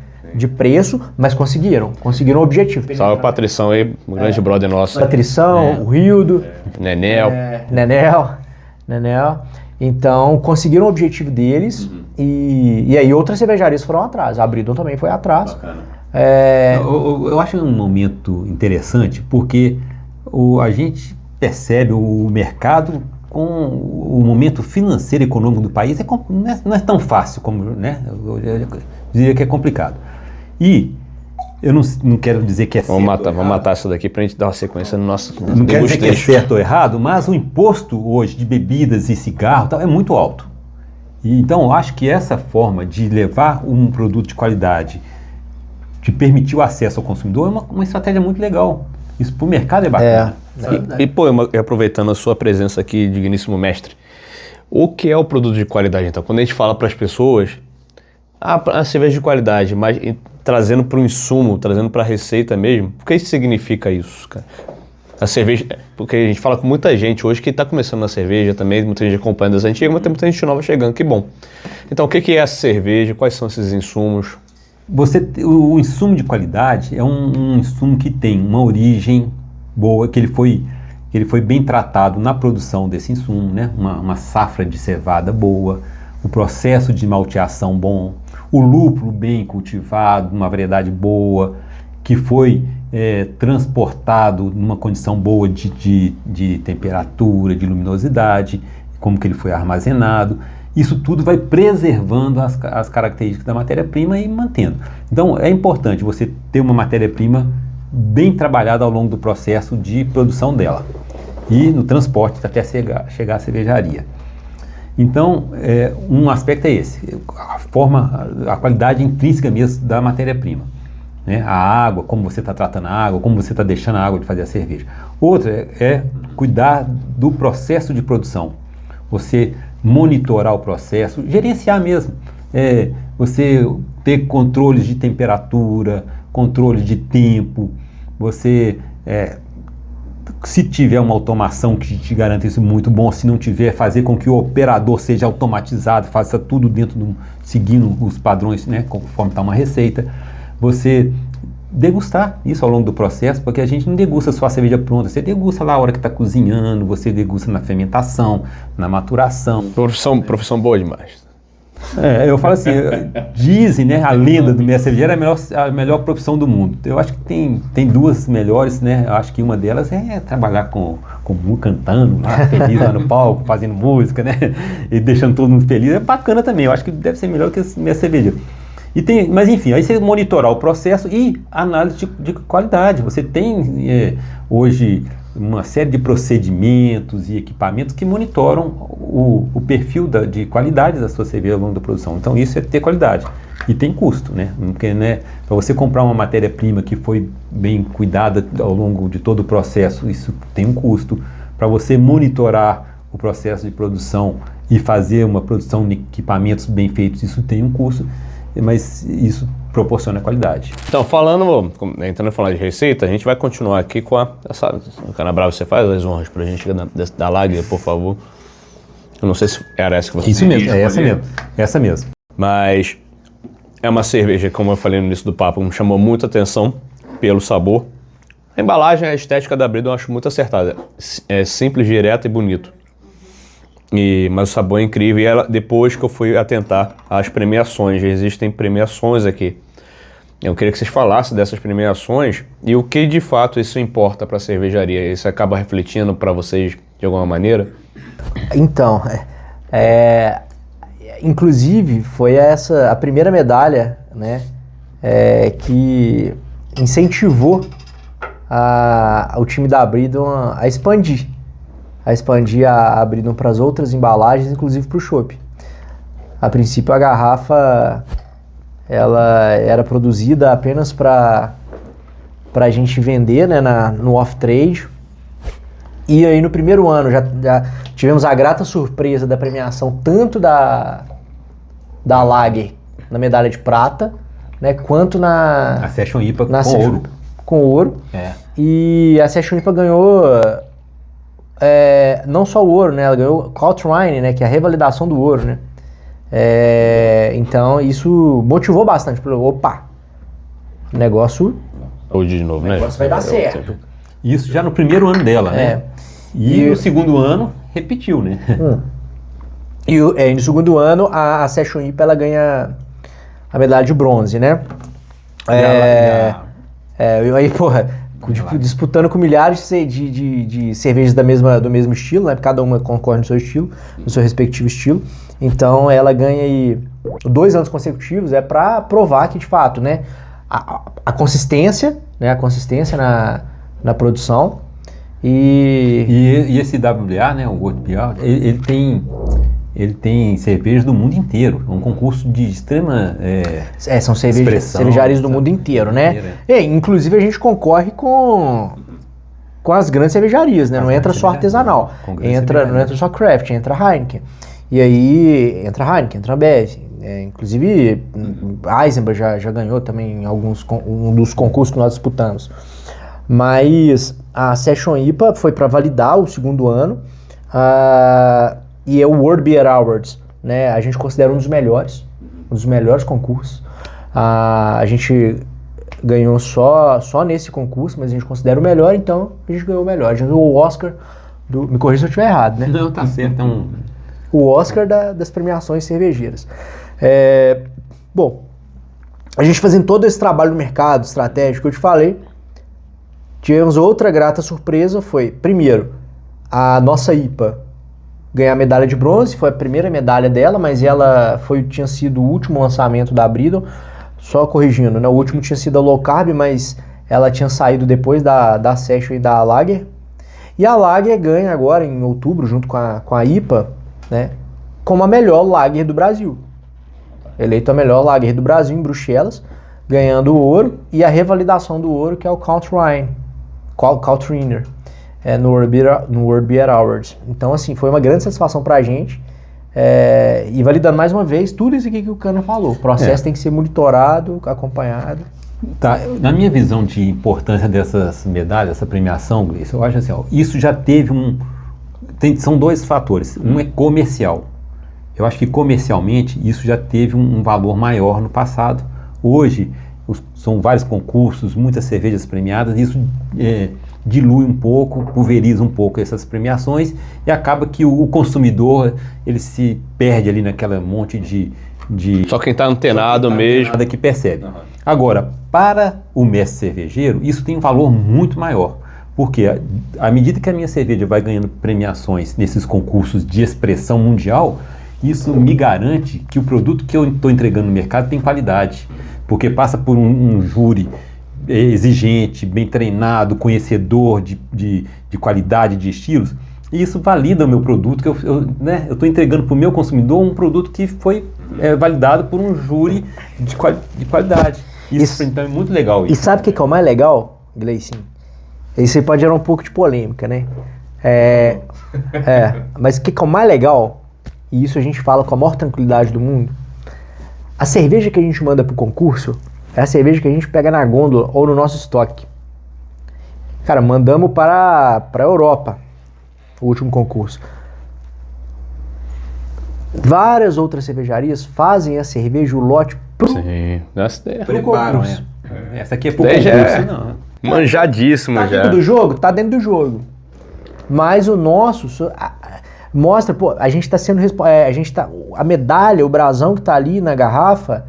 preço, mas conseguiram o objetivo. Salve a Patrição aí, um grande brother nosso. Patrição, o Rildo, Nenel. Nenel. Então, conseguiram o objetivo deles e aí outras cervejarias foram atrás. A Bridon também foi atrás. Eu acho um momento interessante porque a gente percebe o mercado com o momento financeiro e econômico do país. Não é tão fácil como, né? Eu diria que é complicado. E eu não quero dizer que é certo. Vamos matar isso daqui pra gente dar uma sequência no nosso... Não quero dizer que é certo ou errado, mas o imposto hoje de bebidas e cigarro tal, é muito alto. E então eu acho que essa forma de levar um produto de qualidade, de permitir o acesso ao consumidor, é uma estratégia muito legal. Isso para o mercado é bacana. E aproveitando a sua presença aqui, digníssimo mestre, o que é o produto de qualidade então? Quando a gente fala para as pessoas, a cerveja de qualidade, mas trazendo para o insumo, trazendo para a receita mesmo, o que isso significa isso, cara? A cerveja, porque a gente fala com muita gente hoje que está começando na cerveja também, muita gente acompanhando das antigas, mas tem muita gente nova chegando, que bom. Então, o que é a cerveja? Quais são esses insumos? O insumo de qualidade é um insumo que tem uma origem boa, que ele foi bem tratado na produção desse insumo, né? Uma safra de cevada boa, o processo de malteação bom, o lúpulo bem cultivado, uma variedade boa, que foi transportado numa condição boa de temperatura, de luminosidade, como que ele foi armazenado. Isso tudo vai preservando as características da matéria-prima e mantendo. Então é importante você ter uma matéria-prima bem trabalhada ao longo do processo de produção dela e no transporte até chegar à cervejaria. Então, um aspecto é esse, a qualidade intrínseca mesmo da matéria-prima, né? A água, como você está tratando a água, como você está deixando a água de fazer a cerveja. Outra é cuidar do processo de produção, você monitorar o processo, gerenciar mesmo, você ter controles de temperatura, controle de tempo, você... se tiver uma automação que te garanta isso, muito bom. Se não tiver, fazer com que o operador seja automatizado, faça tudo seguindo os padrões, né, conforme está uma receita. Você degustar isso ao longo do processo, porque a gente não degusta só a cerveja pronta, você degusta lá a hora que está cozinhando, você degusta na fermentação, na maturação. Profissão boa demais. Eu falo assim, dizem, né, a lenda do mestre cervejeiro é a melhor profissão do mundo. Eu acho que tem duas melhores, né? Eu acho que uma delas é trabalhar cantando lá, feliz lá no palco, fazendo música, né? E deixando todo mundo feliz. É bacana também, eu acho que deve ser melhor que esse mestre cervejeiro. Mas enfim, aí você monitorar o processo e análise de qualidade. Você tem hoje uma série de procedimentos e equipamentos que monitoram o perfil de qualidade da sua cerveja ao longo da produção. Então isso é ter qualidade. E tem custo, né? Porque, né, para você comprar uma matéria-prima que foi bem cuidada ao longo de todo o processo, isso tem um custo. Para você monitorar o processo de produção e fazer uma produção de equipamentos bem feitos, isso tem um custo. Mas isso proporciona qualidade. Então, entrando a falar de receita, a gente vai continuar aqui com a Canabrava. Você faz as honras pra gente da Lager, por favor. Eu não sei se era essa que você... Isso mesmo, essa mesmo. Mas é uma cerveja, como eu falei no início do papo, me chamou muita atenção pelo sabor. A embalagem, a estética da Bridon eu acho muito acertada. É simples, direto e bonito. Mas o sabor é incrível. E depois que eu fui atentar às premiações, existem premiações aqui. Eu queria que vocês falassem dessas premiações e o que de fato isso importa para a cervejaria. Isso acaba refletindo para vocês de alguma maneira? Então, inclusive foi essa a primeira medalha, né, que incentivou o time da Bridon a expandir a Bridon para as outras embalagens, inclusive para o chopp. A princípio a garrafa ela era produzida apenas para a gente vender, né, no off-trade. E aí no primeiro ano já tivemos a grata surpresa da premiação tanto da Lager na medalha de prata, né, quanto a Session IPA com ouro. Com ouro. E a Session IPA ganhou não só o ouro, né, ela ganhou Caltrine, né, que é a revalidação do ouro, né. Então isso motivou bastante. Opa, o negócio de novo, né? O negócio vai dar certo. Isso já no primeiro ano dela, né? E no segundo ano repetiu, né? E no segundo ano a Session IPA ela ganha a medalha de bronze, né? Aí, porra, disputando com milhares de cervejas do mesmo estilo, né? Cada uma concorre no seu estilo, no seu respectivo estilo. Então ela ganha aí 2 anos consecutivos para provar que de fato, né, a consistência, né, na produção e esse WBA, né, o World Beer, ele tem cervejas do mundo inteiro. É um concurso de extrema são cervejarias do mundo inteiro, né? Inclusive a gente concorre com as grandes cervejarias, né? Não entra só artesanal, não entra só craft, entra Heineken. E aí entra Heineken, entra Ambev. Inclusive Eisenbahn já ganhou também um dos concursos que nós disputamos. Mas a Session IPA foi para validar o segundo ano. E é o World Beer Awards, né? A gente considera um dos melhores concursos. A gente ganhou só nesse concurso, mas a gente considera o melhor, então a gente ganhou o melhor. A gente ganhou o Oscar me corrija se eu estiver errado, né? Não, tá certo. O Oscar das premiações cervejeiras. Bom, a gente fazendo todo esse trabalho no mercado estratégico que eu te falei, tivemos outra grata surpresa, foi, primeiro, a nossa IPA ganhar a medalha de bronze, foi a primeira medalha dela, mas ela tinha sido o último lançamento da Bridon, só corrigindo, né? O último tinha sido a Low Carb, mas ela tinha saído depois da Session e da Lager. E a Lager ganha agora, em outubro, junto com a IPA, né, como a melhor Lager do Brasil. Eleita a melhor Lager do Brasil em Bruxelas, ganhando o ouro e a revalidação do ouro, que é o Caltriner, no World Beer Awards. Então, assim, foi uma grande satisfação pra gente. E validando mais uma vez tudo isso aqui que o Cana falou. O processo tem que ser monitorado, acompanhado. Tá, na minha visão de importância dessas medalhas, essa premiação, eu acho assim, isso já teve são 2 fatores. Um é comercial. Eu acho que comercialmente isso já teve um valor maior no passado. Hoje são vários concursos, muitas cervejas premiadas, isso dilui um pouco, pulveriza um pouco essas premiações e acaba que o consumidor ele se perde ali naquela monte de só quem está antenado mesmo que percebe. Agora, para o mestre cervejeiro, isso tem um valor muito maior. Porque à medida que a minha cerveja vai ganhando premiações nesses concursos de expressão mundial, isso me garante que o produto que eu estou entregando no mercado tem qualidade. Porque passa por um júri exigente, bem treinado, conhecedor de qualidade, de estilos. E isso valida o meu produto, que eu estou entregando para o meu consumidor um produto que foi validado por um júri de qualidade. Isso então é muito legal. E sabe o que é o mais legal, Gleicinho? Isso aí pode gerar um pouco de polêmica, né? Mas o que é o mais legal, e isso a gente fala com a maior tranquilidade do mundo, a cerveja que a gente manda pro concurso é a cerveja que a gente pega na gôndola ou no nosso estoque. Cara, mandamos para a Europa, o último concurso. Várias outras cervejarias fazem a cerveja, o lote pro concurso. Essa aqui é pro concurso, não. Manjadíssimo tá já. dentro do jogo? Tá dentro do jogo. Mas o nosso mostra, pô, a gente tá sendo a medalha, o brasão que tá ali na garrafa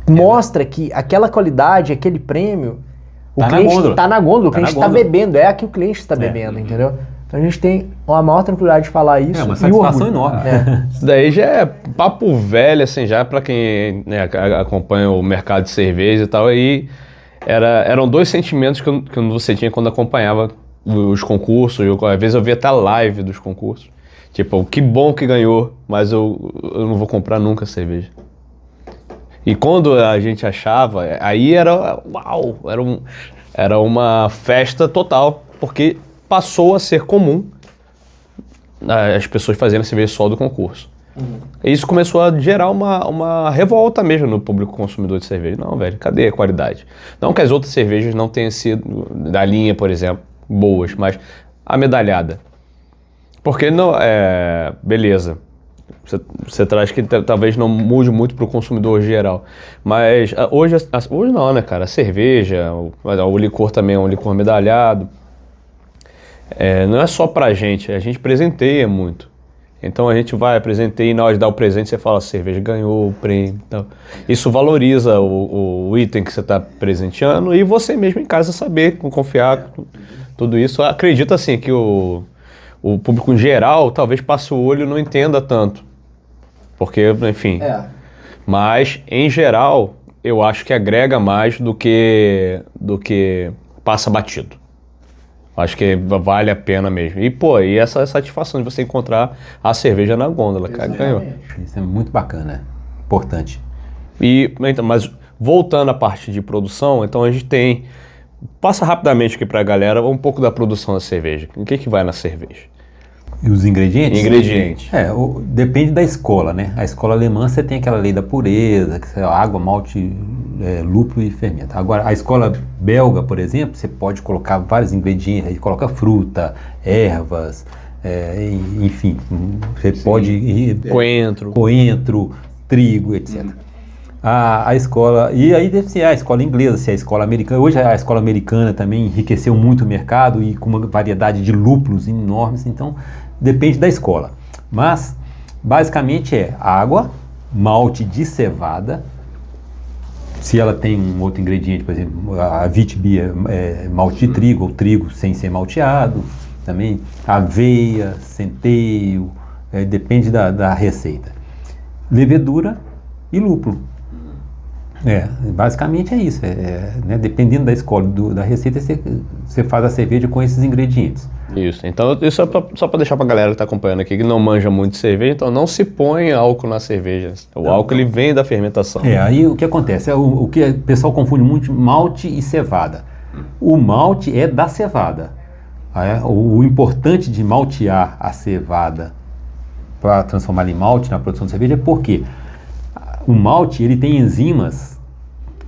mostra que aquela qualidade, aquele prêmio, o cliente tá na gôndola, o cliente tá bebendo, é a que o cliente está bebendo, entendeu? Então a gente tem uma maior tranquilidade de falar isso. É uma satisfação enorme. Isso daí já é papo velho, assim, já pra quem, né, acompanha o mercado de cerveja e tal, aí eram dois sentimentos que você tinha quando acompanhava os concursos. Às vezes eu via até a live dos concursos. Tipo, que bom que ganhou, mas eu não vou comprar nunca cerveja. E quando a gente achava, aí era uau, era uma festa total, porque passou a ser comum as pessoas fazerem cerveja só do concurso. E isso começou a gerar uma revolta mesmo no público consumidor de cerveja. Não, velho, cadê a qualidade? Não que as outras cervejas não tenham sido, da linha, por exemplo, boas, mas a medalhada. Porque não, beleza, você traz que talvez não mude muito para o consumidor geral. Mas hoje não, né, cara? A cerveja, o licor também é um licor medalhado. Não é só pra gente, a gente presenteia muito. Então a gente vai, presenteia, e na hora de dar o presente você fala, a cerveja ganhou o prêmio. Então, isso valoriza o item que você está presenteando e você mesmo em casa saber, confiar, tudo isso. Acredito assim que o público em geral talvez passe o olho e não entenda tanto. Porque, enfim. Mas, em geral, eu acho que agrega mais do que passa batido. Acho que vale a pena mesmo. E, pô, e essa satisfação de você encontrar a cerveja na gôndola, cara, ganhou. Isso é muito bacana, importante. Então, mas voltando à parte de produção, então a gente tem... Passa rapidamente aqui pra galera um pouco da produção da cerveja. O que vai na cerveja? E os ingredientes? Ingredientes. Depende da escola, né? A escola alemã você tem aquela lei da pureza, que é água, malte, lúpulo e fermento. Agora, a escola belga, por exemplo, você pode colocar vários ingredientes, aí coloca fruta, ervas, enfim, você pode... Coentro, trigo, etc. A escola, e aí deve ser a escola inglesa, se é a escola americana. Hoje a escola americana também enriqueceu muito o mercado e com uma variedade de lúpulos enormes, então depende da escola. Mas basicamente é água, malte de cevada, se ela tem um outro ingrediente, por exemplo, a Witbier é malte de trigo ou trigo sem ser malteado, também aveia, centeio, depende da receita. Levedura e lúpulo. Basicamente é isso. Né, dependendo da escola, da receita, você faz a cerveja com esses ingredientes. Isso. Então, isso é só para deixar para a galera que está acompanhando aqui, que não manja muito de cerveja, então não se põe álcool na cerveja. O álcool ele vem da fermentação. Aí o que acontece? O que o pessoal confunde muito malte e cevada. O malte é da cevada. O importante de maltear a cevada para transformar em malte na produção de cerveja é porque o malte ele tem enzimas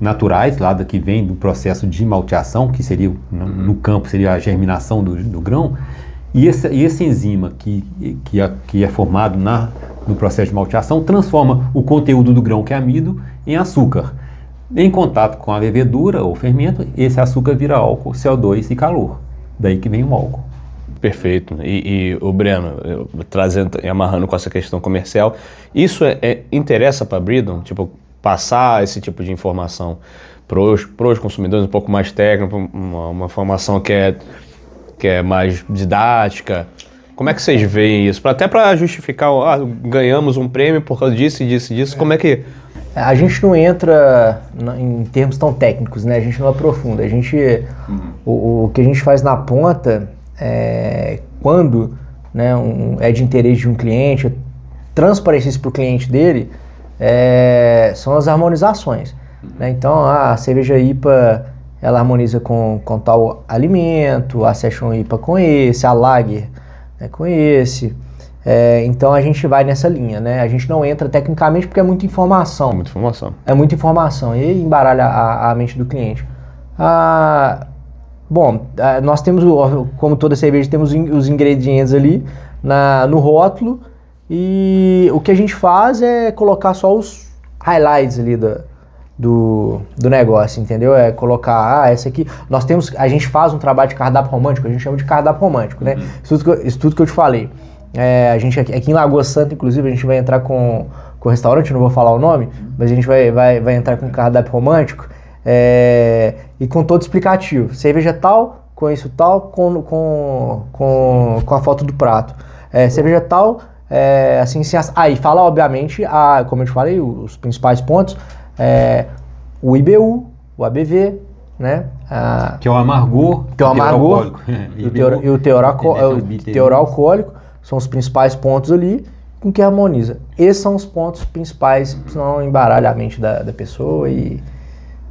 naturais, lá que vem do processo de malteação, que seria, no campo, seria a germinação do grão, e esse enzima que é formado no processo de malteação transforma o conteúdo do grão, que é amido, em açúcar. Em contato com a levedura ou fermento, esse açúcar vira álcool, CO2 e calor. Daí que vem o álcool. Perfeito. E o Breno, trazendo e amarrando com essa questão comercial, isso interessa para a Breedon? Tipo, passar esse tipo de informação para os consumidores, um pouco mais técnico, uma informação que é mais didática. Como é que vocês veem isso? Até para justificar, ganhamos um prêmio por causa disso e disso e disso, como é que... A gente não entra em termos tão técnicos, né? A gente não aprofunda. O que a gente faz na ponta, quando, né, é de interesse de um cliente, transparecer isso para o cliente dele, são as harmonizações. Né? Então, a cerveja IPA, ela harmoniza com tal alimento, a Session IPA com esse, a Lager, né, com esse. Então a gente vai nessa linha, né? A gente não entra tecnicamente porque é muita informação. É muita informação e embaralha a mente do cliente. Nós temos, como toda cerveja, temos os ingredientes ali no rótulo e o que a gente faz é colocar só os highlights ali do negócio, entendeu? É colocar, essa aqui, a gente faz um trabalho de cardápio romântico, a gente chama de cardápio romântico, né? Isso tudo que eu te falei. A gente aqui em Lagoa Santa, inclusive, a gente vai entrar com o restaurante, não vou falar o nome, mas a gente vai entrar com um cardápio romântico e com todo explicativo. Cerveja tal, com isso tal, com a foto do prato. Cerveja tal, assim, e fala, obviamente, como eu te falei, os principais pontos, o IBU, o ABV, né? Que é o amargor, e o teor alcoólico, são os principais pontos ali com que harmoniza. Esses são os pontos principais, senão embaralha a mente da pessoa e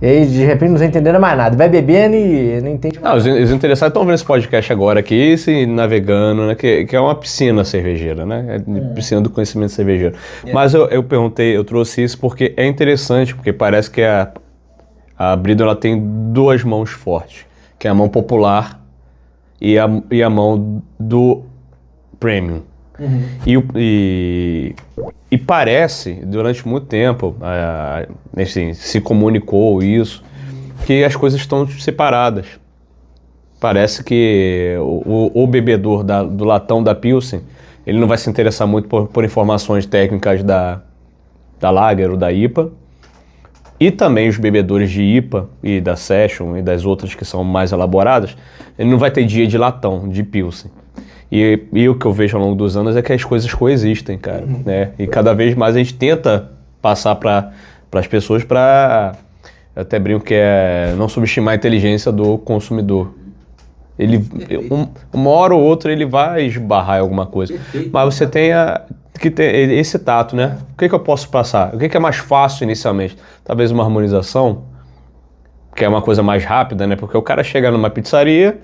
aí de repente não está entendendo mais nada. Vai bebendo e não entende mais nada. Os interessados estão vendo esse podcast agora aqui, se navegando, né? Que é uma piscina cervejeira, né? Piscina do conhecimento cervejeiro. Mas eu perguntei, eu trouxe isso porque é interessante, porque parece que a Bridon ela tem duas mãos fortes, que é a mão popular e a mão do premium. E parece, durante muito tempo, assim, se comunicou isso, que as coisas estão separadas. Parece que o bebedor do latão da Pilsen, ele não vai se interessar muito por informações técnicas da Lager ou da IPA. E também os bebedores de IPA e da Session e das outras que são mais elaboradas, ele não vai ter dia de latão, de Pilsen. E o que eu vejo ao longo dos anos é que as coisas coexistem, cara, né? E cada vez mais a gente tenta passar para as pessoas para, eu até brinco que não subestimar a inteligência do consumidor. Uma hora ou outra ele vai esbarrar em alguma coisa, mas você tem que ter esse tato, né? O que eu posso passar? O que é mais fácil inicialmente? Talvez uma harmonização, que é uma coisa mais rápida, né? Porque o cara chega numa pizzaria,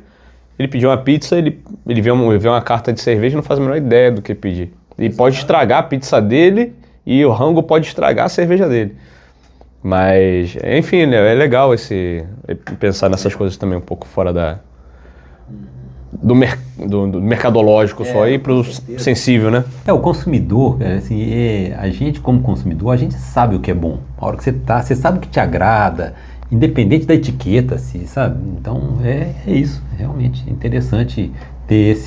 ele pediu uma pizza, ele vê uma carta de cerveja e não faz a menor ideia do que pedir. Ele pode estragar a pizza dele e o rango pode estragar a cerveja dele. Mas, enfim, né, é legal pensar nessas coisas também um pouco fora do mercadológico só e pro sensível, né? O consumidor, assim, a gente como consumidor, a gente sabe o que é bom. A hora que você sabe o que te agrada, independente da etiqueta, assim, sabe? Então, é isso. Realmente interessante ter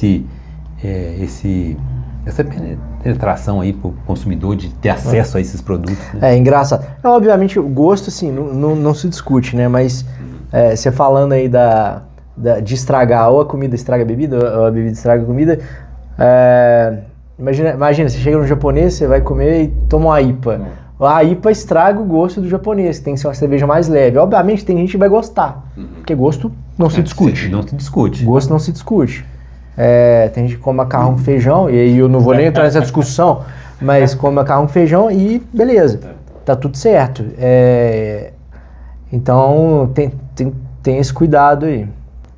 essa penetração aí pro consumidor de ter acesso a esses produtos. Né? É engraçado. Obviamente, o gosto, assim, não se discute, né? Mas você falando aí de estragar, ou a comida estraga a bebida, ou a bebida estraga a comida. Imagina, você chega no japonês, você vai comer e toma uma IPA. A IPA estraga o gosto do japonês, que tem que ser uma cerveja mais leve. Obviamente tem gente que vai gostar, porque gosto não se discute. Não se discute. Gosto não se discute. Tem gente que come macarrão com feijão, e aí eu não vou nem entrar nessa discussão, mas come macarrão com feijão e beleza, tá tudo certo. Então tem esse cuidado aí.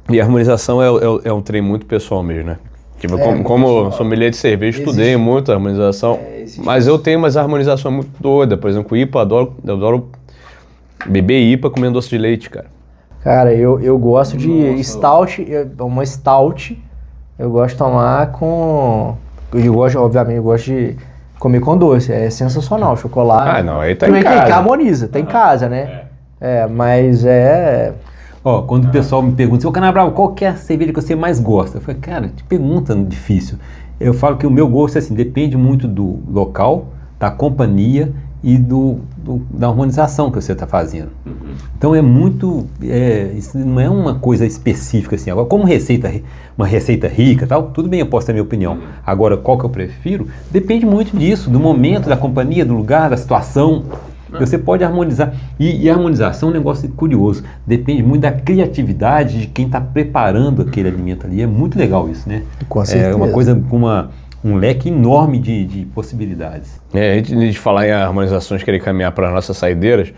E a harmonização é um trem muito pessoal mesmo, né? Tipo, como sommelier de cerveja, estudei muito a harmonização, mas eu tenho umas harmonizações muito doidas. Por exemplo, com IPA, eu adoro beber IPA comendo doce de leite, cara. Cara, eu gosto de stout, uma stout, eu gosto de tomar com... Obviamente, eu gosto de comer com doce, é sensacional, chocolate. Não, aí tá em casa. Quem harmoniza, tá em casa, né? Mas quando o pessoal me pergunta, Canabrava, qual que é a cerveja que você mais gosta? Eu falei, cara, que pergunta difícil. Eu falo que o meu gosto, assim, depende muito do local, da companhia e da harmonização que você está fazendo. Então é muito, isso não é uma coisa específica, assim. Agora, como uma receita rica, tal, tudo bem, eu posso ter a minha opinião. Agora, qual que eu prefiro? Depende muito disso, do momento, da companhia, do lugar, da situação. Você pode harmonizar. E a harmonização é um negócio curioso. Depende muito da criatividade de quem está preparando aquele alimento ali. É muito legal isso, né? Com certeza. É uma coisa com um leque enorme de possibilidades. Antes de falar em harmonizações, querer caminhar para as nossas saideiras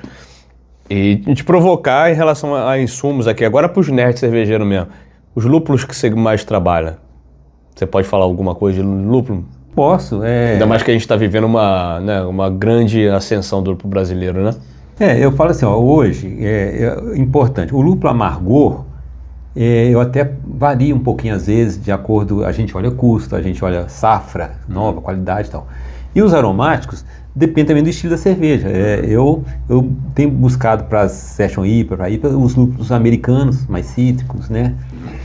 e te provocar em relação a insumos aqui. Agora para os nerds cervejeiros mesmo. Os lúpulos que você mais trabalha. Você pode falar alguma coisa de lúpulo? Posso. Ainda mais que a gente está vivendo uma grande ascensão do lúpulo brasileiro, né? Eu falo assim, hoje é importante. O lúpulo amargor, eu até vario um pouquinho às vezes, de acordo, a gente olha custo, a gente olha safra, nova, qualidade e tal. E os aromáticos depende também do estilo da cerveja. Eu tenho buscado para as Session IPA, os lúpulos americanos, mais cítricos, né?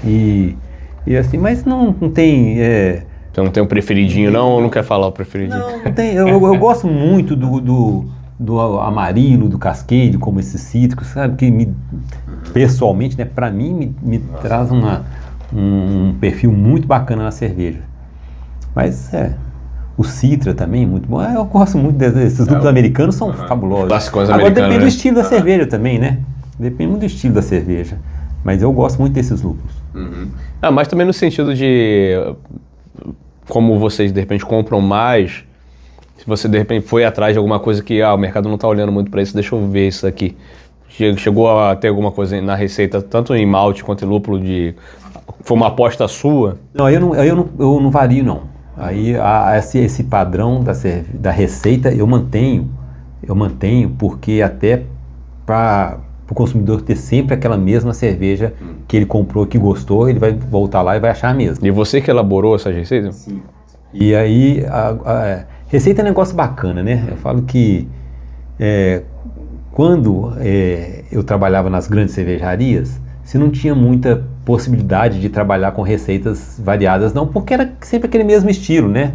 E assim, mas não tem... Você não tem um preferidinho, não? Ou não quer falar o preferidinho? Não tem. Eu gosto muito do Amarillo, do Cascade, como esses cítricos, sabe? Que pessoalmente, né, para mim, me traz um perfil muito bacana na cerveja. Mas o Citra também, muito bom. Eu gosto muito desses lúpulos americanos, são fabulosos. Clássicos Agora americanos, depende né? do estilo da cerveja também, né? Depende muito do estilo da cerveja. Mas eu gosto muito desses lúpulos. Mas também no sentido de... Como vocês, de repente, compram mais... Se você, de repente, foi atrás de alguma coisa que o mercado não está olhando muito para isso, deixa eu ver isso aqui. Chegou a ter alguma coisa na receita, tanto em malte quanto em lúpulo, foi uma aposta sua? Não, eu não vario, não. Aí esse padrão da receita eu mantenho porque até para o consumidor ter sempre aquela mesma cerveja que ele comprou, que gostou, ele vai voltar lá e vai achar a mesma. E você que elaborou essa receita? Sim. E aí, receita é um negócio bacana, né? Eu falo que quando eu trabalhava nas grandes cervejarias, você não tinha muita possibilidade de trabalhar com receitas variadas, não, porque era sempre aquele mesmo estilo, né?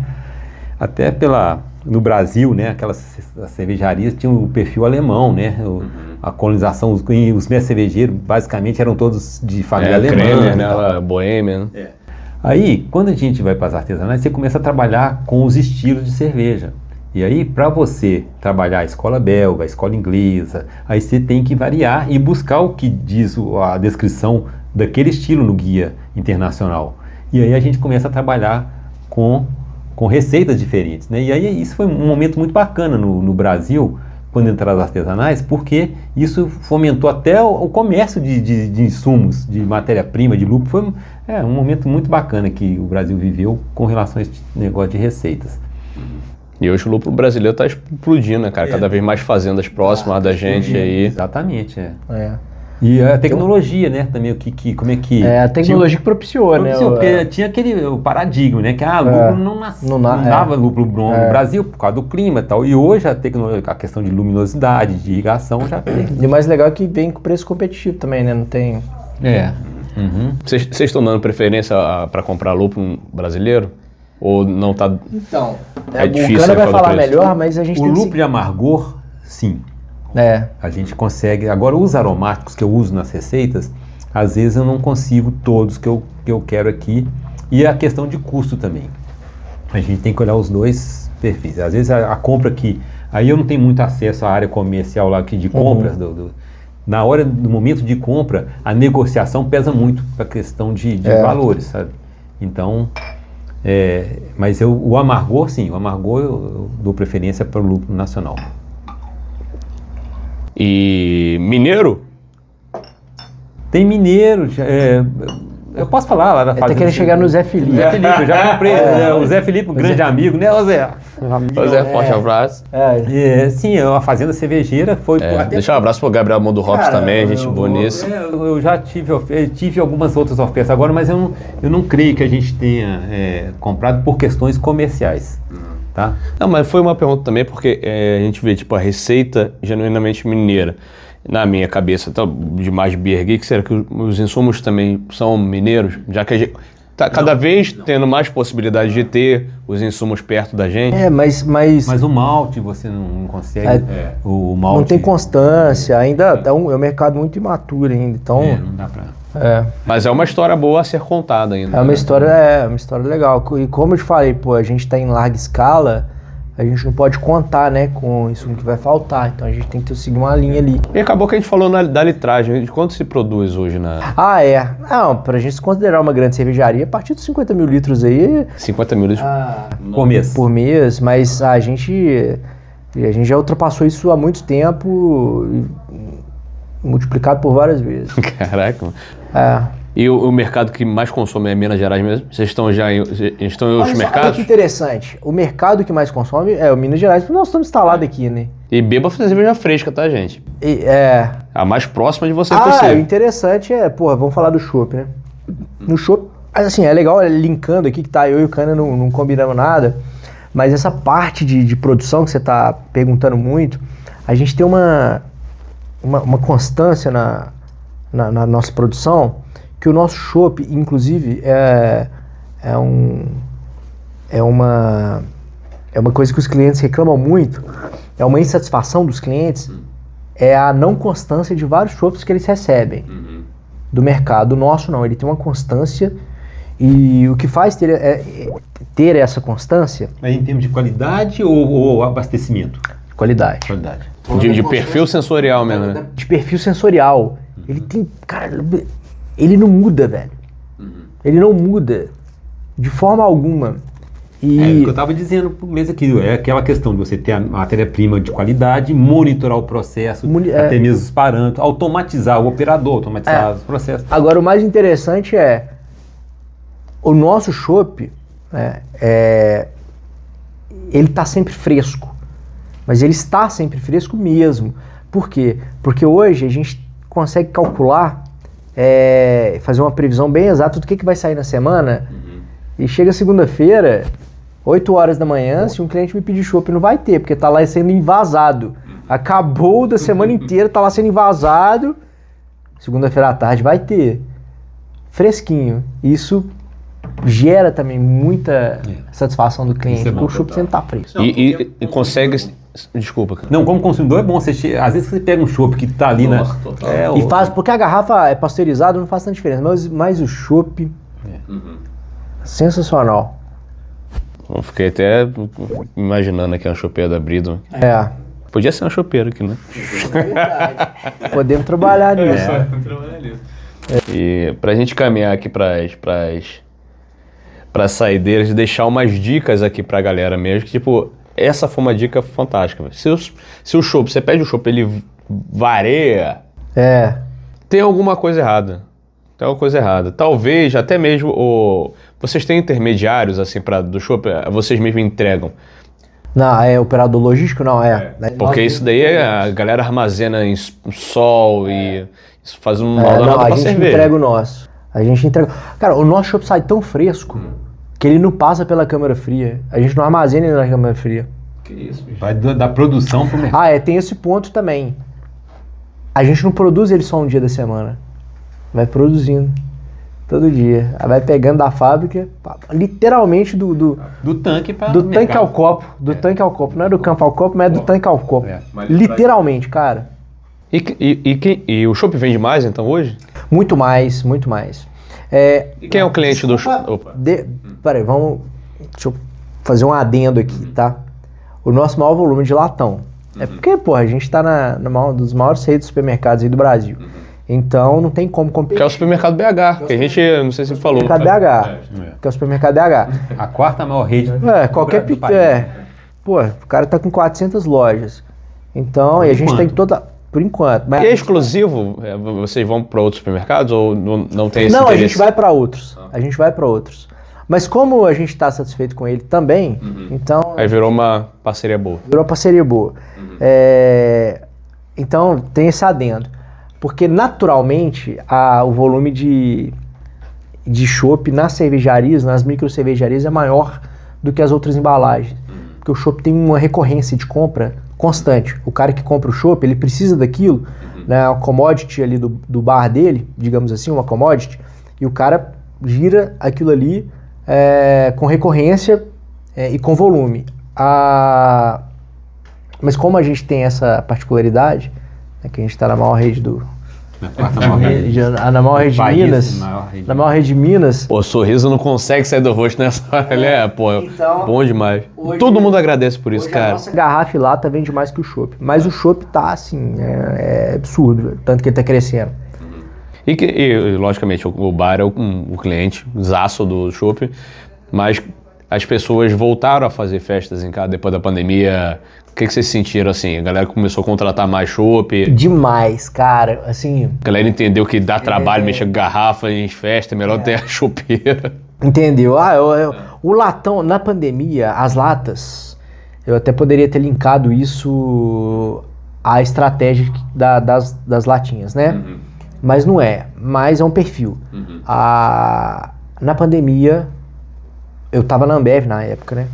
Até no Brasil, né? Aquelas cervejarias tinham o perfil alemão, né? A colonização, os mestres cervejeiros basicamente eram todos de família alemã. Kremer, né? Boêmia, né? Aí, quando a gente vai para as artesanais, você começa a trabalhar com os estilos de cerveja. E aí, para você trabalhar a escola belga, a escola inglesa, aí você tem que variar e buscar o que diz a descrição daquele estilo no guia internacional. E aí a gente começa a trabalhar com receitas diferentes, né? E aí isso foi um momento muito bacana no Brasil, quando entraram as artesanais, porque isso fomentou até o comércio de insumos, de matéria-prima, de lucro. Foi um momento muito bacana que o Brasil viveu com relação a esse negócio de receitas. E hoje o lúpulo brasileiro está explodindo, né, cara? Cada vez mais fazendas próximas da gente aí. Exatamente, E a tecnologia, né, também, como é que... A tecnologia que propiciou, né? Porque tinha o paradigma, né, que lúpulo não dava lúpulo no Brasil por causa do clima e tal. E hoje a questão de luminosidade, de irrigação já tem. E o mais legal é que vem com preço competitivo também, né? Não tem... Vocês estão dando preferência para comprar lúpulo brasileiro? Ou não tá... Então, é difícil. O Cana vai falar melhor, mas a gente tem... O lúpulo de amargor, sim. A gente consegue... Agora, os aromáticos que eu uso nas receitas, às vezes eu não consigo todos que eu quero aqui. E a questão de custo também. A gente tem que olhar os dois perfis. Às vezes a compra aqui... Aí eu não tenho muito acesso à área comercial lá aqui de compras. Na hora, no momento de compra, a negociação pesa muito para a questão de valores, sabe? Então... mas o amargor, sim. O amargor eu dou preferência para o lúpulo nacional. E mineiro? Tem mineiro, eu posso falar lá da fazenda. Tá querendo chegar no Zé Felipe. Zé Felipe, eu já comprei o Zé Felipe, um grande amigo, né, o Zé? O Zé, forte abraço. Sim, a fazenda cervejeira foi... Deixa um abraço pro Gabriel Mundo Hops também, gente boa nisso. Eu já tive algumas outras ofertas agora, mas eu não creio que a gente tenha comprado por questões comerciais. Tá? Não, mas foi uma pergunta também, porque a gente vê tipo a receita genuinamente mineira. Na minha cabeça, de mais Beer Geek, será que os insumos também são mineiros? Já que a gente tá cada vez tendo mais possibilidade de ter os insumos perto da gente. Mas o malte você não consegue. O malte não tem constância, ainda é um mercado muito imaturo ainda. Então, não dá pra... Mas é uma história boa a ser contada ainda. É uma história legal. E como eu te falei, a gente está em larga escala, a gente não pode contar, né, com isso que vai faltar. Então a gente tem que seguir uma linha ali. E acabou que a gente falou da litragem. De quanto se produz hoje na... Não, pra gente se considerar uma grande cervejaria, a partir dos 50 mil litros aí... 50 mil litros por mês. Por mês, mas a gente já ultrapassou isso há muito tempo, multiplicado por várias vezes. Caraca, mano. E o mercado que mais consome é Minas Gerais mesmo? Vocês estão em outros mercados? Olha que interessante. O mercado que mais consome é o Minas Gerais, porque nós estamos instalados aqui, né? E beba fazer cerveja fresca, tá, gente? A mais próxima de você O possível. interessante vamos falar do chopp, né? No chopp, assim, é legal linkando aqui, que tá eu e o Cana não combinamos nada, Mas essa parte de produção que você está perguntando muito, a gente tem uma constância na nossa produção, que o nosso chopp, inclusive, é uma coisa que os clientes reclamam muito, é uma insatisfação dos clientes, é a não constância de vários chopps que eles recebem do mercado. O nosso não, ele tem uma constância, e o que faz ter essa constância... É em termos de qualidade ou abastecimento? Qualidade. De perfil sensorial mesmo, né? De perfil sensorial. Ele tem... Cara, ele não muda, velho. Ele não muda de forma alguma. E... É o que eu estava dizendo pro mês aqui, é aquela questão de você ter a matéria-prima de qualidade, monitorar o processo, até mesmo os parâmetros, automatizar o operador, automatizar os processos. Agora, o mais interessante é o nosso chopp, ele está sempre fresco, mas ele está sempre fresco mesmo. Por quê? Porque hoje a gente consegue calcular, fazer uma previsão bem exata do que vai sair na semana, e chega segunda-feira, 8 horas da manhã, se um cliente me pedir chopp, não vai ter, porque tá lá sendo invasado. Acabou da semana inteira, tá lá sendo invasado, segunda-feira à tarde vai ter. Fresquinho. Isso gera também muita satisfação do cliente, porque o chopp sempre tá fresco. E consegue... Desculpa, cara. Não, como consumidor é bom, às vezes você pega um chopp que tá ali, E faz, porque a garrafa é pasteurizada, não faz tanta diferença, mas o chopp, sensacional. Eu fiquei até imaginando aqui uma chopeira da Bridon. Podia ser uma chopeira aqui, né? Podemos trabalhar nisso. E pra gente caminhar aqui pras saideiras, deixar umas dicas aqui pra galera mesmo, que tipo, essa foi uma dica fantástica. Se o chopp, você pede o chopp, ele varia, tem alguma coisa errada. Talvez até mesmo vocês têm intermediários assim do chopp, vocês mesmo entregam. Não, operador logístico não, Porque isso daí a galera armazena em sol e isso faz um mal danado pra cerveja. A gente entrega o nosso. Cara, o nosso chopp sai tão fresco que ele não passa pela câmara fria. A gente não armazena ele na câmara fria. Que isso, bicho. Vai da produção pro mercado. Tem esse ponto também. A gente não produz ele só um dia da semana. Vai produzindo todo dia. Aí vai pegando da fábrica, literalmente do tanque para do tanque ao copo. Do tanque ao copo. Não é do campo ao copo, mas é do tanque ao copo. Literalmente, cara. E o chopp vende mais então hoje? Muito mais. E quem é o cliente do chopp? Peraí, deixa eu fazer um adendo aqui, tá? O nosso maior volume de latão. É porque, porra, a gente tá dos maiores redes de supermercados aí do Brasil. Então não tem como competir. Que é o supermercado BH, que a gente, não sei se falou. Supermercado BH. Que é o supermercado BH. A quarta maior rede. Qualquer pequeno. Pô, o cara tá com 400 lojas. Então, e a gente tem toda. Por enquanto. Mas é exclusivo? Vocês vão para outros supermercados ou não tem esse interesse? Não, a gente vai para outros. Mas como a gente está satisfeito com ele também, então... Aí virou uma parceria boa. Então tem esse adendo. Porque naturalmente o volume de chopp nas cervejarias, nas micro cervejarias é maior do que as outras embalagens. Porque o chopp tem uma recorrência de compra constante. O cara que compra o chopp, ele precisa daquilo, né, uma commodity ali do bar dele, digamos assim, uma commodity, e o cara gira aquilo ali com recorrência e com volume. Mas como a gente tem essa particularidade, que a gente está na maior rede na maior rede de Minas. Na maior rede de Minas. Pô, o sorriso não consegue sair do rosto nessa hora. Ele então, bom demais. Todo mundo agradece por isso, cara. A nossa garrafa e lata vende mais que o chopp. Mas o chopp tá assim, é absurdo, tanto que ele tá crescendo. E logicamente, o bar é o cliente, o zaço do chopp, mas as pessoas voltaram a fazer festas em casa depois da pandemia. O que vocês sentiram assim? A galera começou a contratar mais chopp? Demais, cara, assim... A galera entendeu que dá trabalho mexer com garrafa em festa, é melhor ter a chopeira. Entendeu? O latão, na pandemia, as latas, eu até poderia ter linkado isso à estratégia das latinhas, né? Mas não é, mas é um perfil. Na pandemia, eu tava na Ambev na época, né?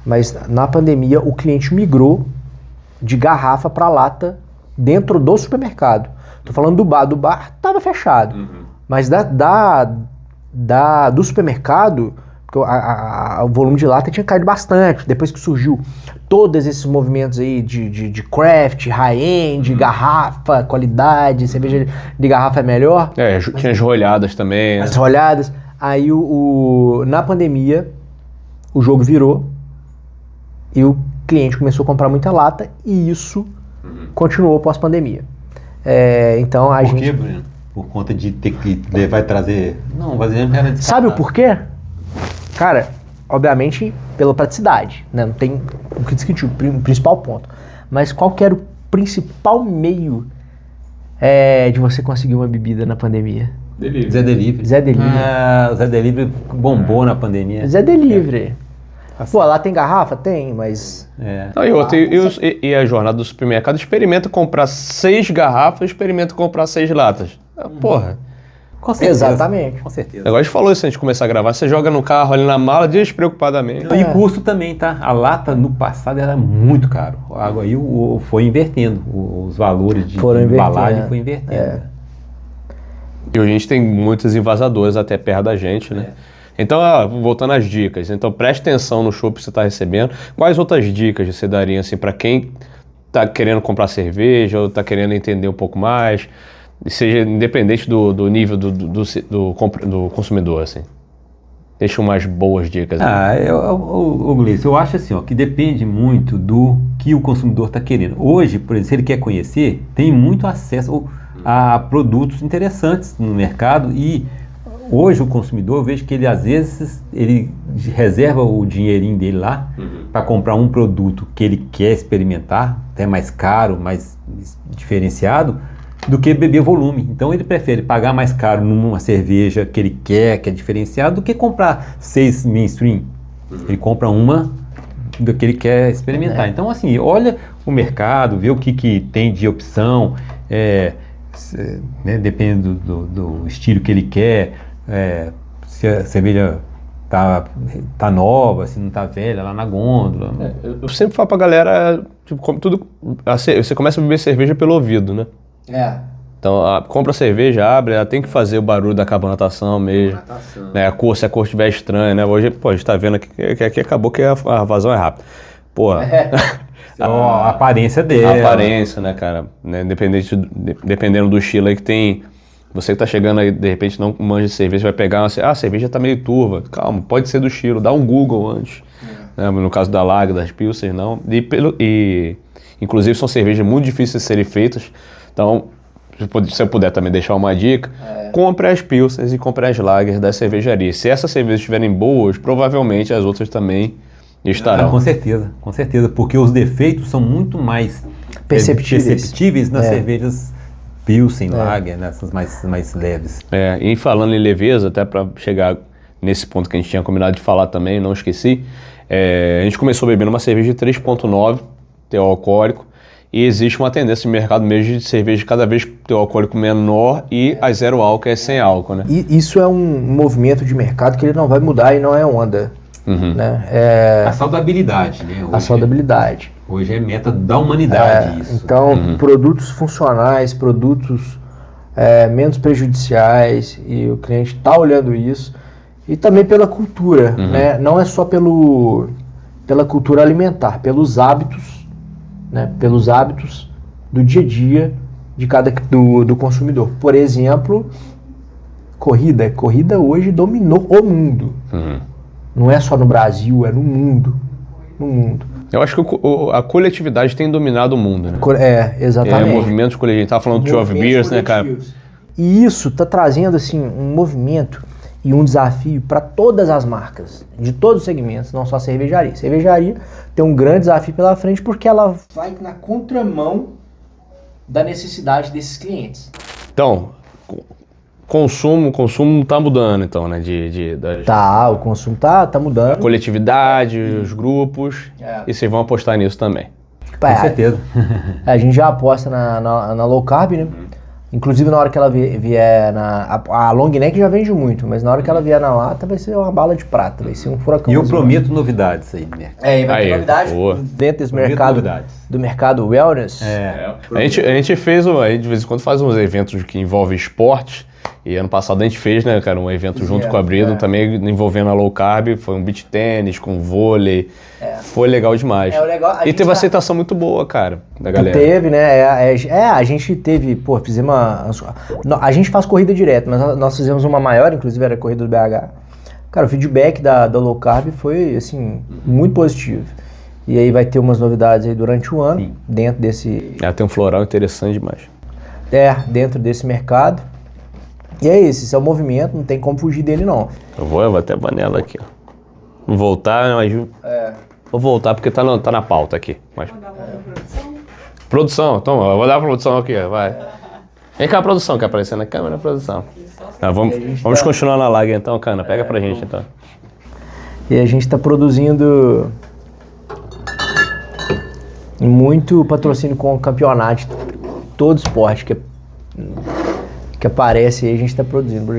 mas na pandemia o cliente migrou de garrafa para lata dentro do supermercado. Tô falando do bar tava fechado, mas do supermercado, porque o volume de lata tinha caído bastante, depois que surgiu todos esses movimentos aí de craft, high-end, garrafa, qualidade, cerveja de garrafa é melhor. Tinha as rolhadas também. As rolhadas. Aí na pandemia o jogo virou e o cliente começou a comprar muita lata e isso continuou pós-pandemia. Então a gente... Por quê, Bruno? Por conta de ter que levar e trazer... Não, mas era descartável. Sabe o porquê? Cara, obviamente pela praticidade, né? Não tem o que discutir, o principal ponto. Mas qual que era o principal meio de você conseguir uma bebida na pandemia? Zé Delivery. Zé Delivery. O Zé Delivery bombou na pandemia. Zé Delivery. Pô, lá tem garrafa? Tem, mas... E a jornada do supermercado experimenta comprar 6 garrafas, experimenta comprar 6 latas. Porra. Com certeza. Exatamente. Com certeza. Agora a gente falou isso antes de começar a gravar. Você joga no carro, ali na mala, despreocupadamente. E custo também, tá? A lata no passado era muito caro. Agora aí foi invertendo. Os valores de embalagem foi invertendo. E hoje a gente tem muitos envasadores até perto da gente, né? Então, voltando às dicas. Então, preste atenção no chopp que você está recebendo. Quais outras dicas você daria, assim, para quem está querendo comprar cerveja ou está querendo entender um pouco mais? Seja independente do nível do consumidor, assim. Deixa umas boas dicas. Gleice, eu acho assim, que depende muito do que o consumidor está querendo. Hoje, por exemplo, se ele quer conhecer, tem muito acesso a produtos interessantes no mercado e hoje o consumidor, eu vejo que ele às vezes ele reserva o dinheirinho dele lá para comprar um produto que ele quer experimentar, até mais caro, mais diferenciado, do que beber volume. Então ele prefere pagar mais caro numa cerveja que ele quer, que é diferenciado, do que comprar 6 mainstream. Ele compra uma do que ele quer experimentar. Então assim, olha o mercado, vê o que tem de opção, depende do estilo que ele quer, se a cerveja tá nova, se não tá velha, lá na gôndola. Eu sempre falo pra galera, tipo, como tudo, você começa a beber cerveja pelo ouvido, né? Então, compra a cerveja, abre, ela tem que fazer o barulho da carbonatação mesmo. Né? Se a cor estiver estranha, né? Hoje, a gente tá vendo que aqui acabou que a vazão é rápida. Porra. A aparência dele. A aparência, né, cara? Né? Dependendo do estilo aí que tem. Você que tá chegando aí, de repente não manja de cerveja, vai pegar a cerveja tá meio turva. Calma, pode ser do estilo, dá um Google antes. Né? No caso da Lager, das Pilsner, não. Inclusive são cervejas muito difíceis de serem feitas. Então, se eu puder também deixar uma dica, compre as Pilsners e compre as Lagers da cervejaria. Se essas cervejas estiverem boas, provavelmente as outras também estarão. Com certeza, porque os defeitos são muito mais perceptíveis nas cervejas Pilsen, Lager, nessas mais leves. E falando em leveza, até para chegar nesse ponto que a gente tinha combinado de falar também, não esqueci, a gente começou bebendo uma cerveja de 3,9 teor alcoólico, e existe uma tendência de mercado mesmo de cerveja cada vez teor alcoólico menor e a zero álcool é sem álcool, né? E isso é um movimento de mercado que ele não vai mudar e não é onda. Né? A saudabilidade, né? A saudabilidade. Hoje é meta da humanidade isso. Então, produtos funcionais, produtos menos prejudiciais, e o cliente está olhando isso. E também pela cultura, né? Não é só pela cultura alimentar, pelos hábitos, né? Pelos hábitos do dia a dia do consumidor. Por exemplo, corrida. Corrida hoje dominou o mundo. Não é só no Brasil, é no mundo. No mundo. Eu acho que a coletividade tem dominado o mundo, né? Exatamente. Movimentos coletivos. Tava falando de 12 Beers, né, cara? E isso está trazendo, assim, um movimento e um desafio para todas as marcas, de todos os segmentos, não só a cervejaria. A cervejaria tem um grande desafio pela frente porque ela vai na contramão da necessidade desses clientes. Então, consumo tá mudando, então, né? O consumo tá mudando. A coletividade, os grupos, e vocês vão apostar nisso também. Com certeza. A gente já aposta na low carb, né? Inclusive na hora que ela vier a long neck já vende muito, mas na hora que ela vier na lata vai ser uma bala de prata, vai ser um furacão. E eu prometo novidades aí, né? E vai ter novidades dentro desse mercado, do mercado wellness. A gente fez, de vez em quando faz uns eventos que envolvem esporte. E ano passado a gente fez, né, cara, um evento junto com a Bridon, também envolvendo a low carb, foi um beach tênis com vôlei, foi legal demais. E teve uma aceitação muito boa, cara, da galera. Teve, né, a gente teve, fizemos a gente faz corrida direto, mas nós fizemos uma maior, inclusive era a corrida do BH. Cara, o feedback da low carb foi, assim, muito positivo. E aí vai ter umas novidades aí durante o ano, dentro desse... Tem um floral interessante demais. Dentro desse mercado. E é isso, esse é o movimento, não tem como fugir dele não. Eu vou até a panela aqui, ó. Vou voltar, mas... Vou voltar porque tá na pauta aqui. Mas... Produção, toma, eu vou dar a produção aqui, vai. Vem cá a produção, que apareceu na câmera, produção. Vamos continuar na live então, Cana, pega pra gente então. E a gente tá produzindo muito patrocínio com o campeonato, todo esporte que aparece aí, a gente tá produzindo.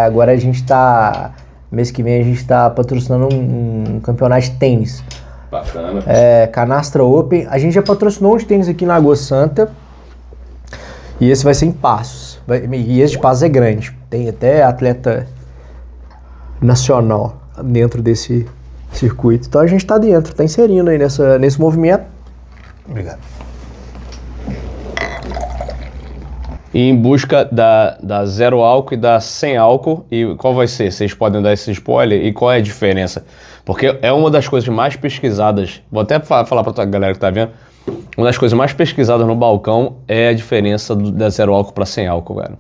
Agora a gente tá, mês que vem a gente tá patrocinando um campeonato de tênis. Bacana. Canastra Open. A gente já patrocinou um de tênis aqui na Água Santa. E esse vai ser em Passos. E esse de Passos é grande. Tem até atleta nacional dentro desse circuito. Então a gente tá dentro, tá inserindo aí nesse movimento. Obrigado. E em busca da zero álcool e da sem álcool, e qual vai ser? Vocês podem dar esse spoiler? E qual é a diferença? Porque é uma das coisas mais pesquisadas, vou até falar pra tua galera que tá vendo, uma das coisas mais pesquisadas no balcão é a diferença da zero álcool para sem álcool, cara.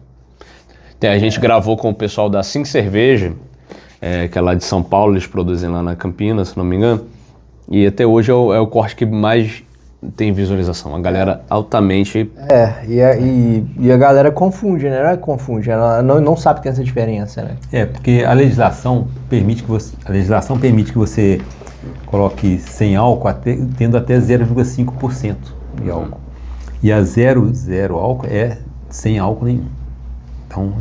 A gente gravou com o pessoal da Cinco Cerveja, que é lá de São Paulo, eles produzem lá na Campinas, se não me engano, e até hoje é o corte que mais tem visualização, a galera altamente... E a galera confunde, né? Não confunde, ela não sabe que tem essa diferença, né? Porque a legislação permite que você coloque sem álcool tendo até 0,5% de álcool. E a zero álcool é sem álcool nenhum. Então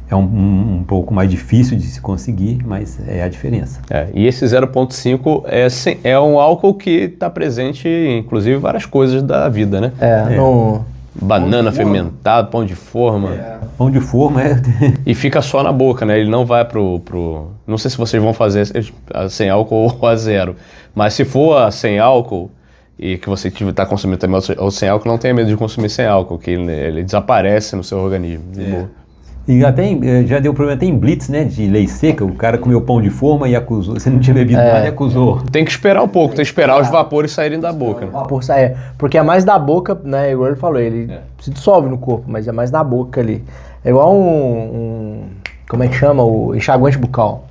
é um pouco mais difícil de se conseguir, mas é a diferença. E esse 0,5 é um álcool que está presente em, inclusive, várias coisas da vida, né? Banana fermentada, pão de forma. Pão de forma E fica só na boca, né? Ele não vai pro... Não sei se vocês vão fazer sem álcool ou a zero, mas se for a sem álcool e que você está consumindo também ou sem álcool, não tenha medo de consumir sem álcool, que ele desaparece no seu organismo. De boa. E até já deu problema até em blitz, né, de lei seca, o cara comeu pão de forma e acusou, você não tinha bebido nada e acusou. Tem que esperar um pouco, tem que esperar os vapores saírem da boca. O vapor sair, porque é mais da boca, né, igual ele falou, ele se dissolve no corpo, mas é mais na boca ali. É igual como é que chama, o enxaguante bucal.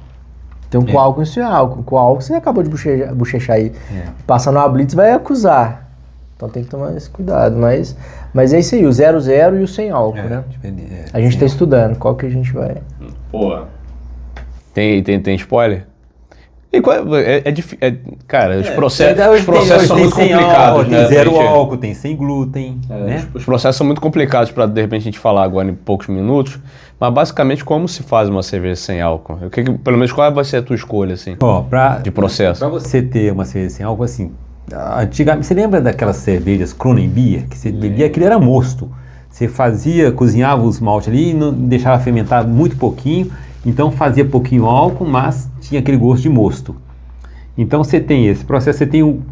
Tem um com álcool e sem álcool. Com álcool você acabou de bochechar aí. Passar numa blitz vai acusar. Então tem que tomar esse cuidado, mas é isso aí, o 0,0 e o sem álcool, né? A gente tá estudando, qual que a gente vai... Pô, tem spoiler? E cara, os processos são muito complicados, né? Tem zero álcool, tem sem glúten, né? Os processos são muito complicados para, de repente, a gente falar agora em poucos minutos, mas basicamente como se faz uma cerveja sem álcool? Pelo menos qual vai ser a tua escolha, assim, de processo? Para você ter uma cerveja sem álcool, assim, antigamente, você lembra daquelas cervejas Kronenbier, que você bebia, aquilo era mosto. Você cozinhava os maltes ali e não deixava fermentar muito pouquinho, então fazia pouquinho álcool, mas tinha aquele gosto de mosto. Então você tem esse processo,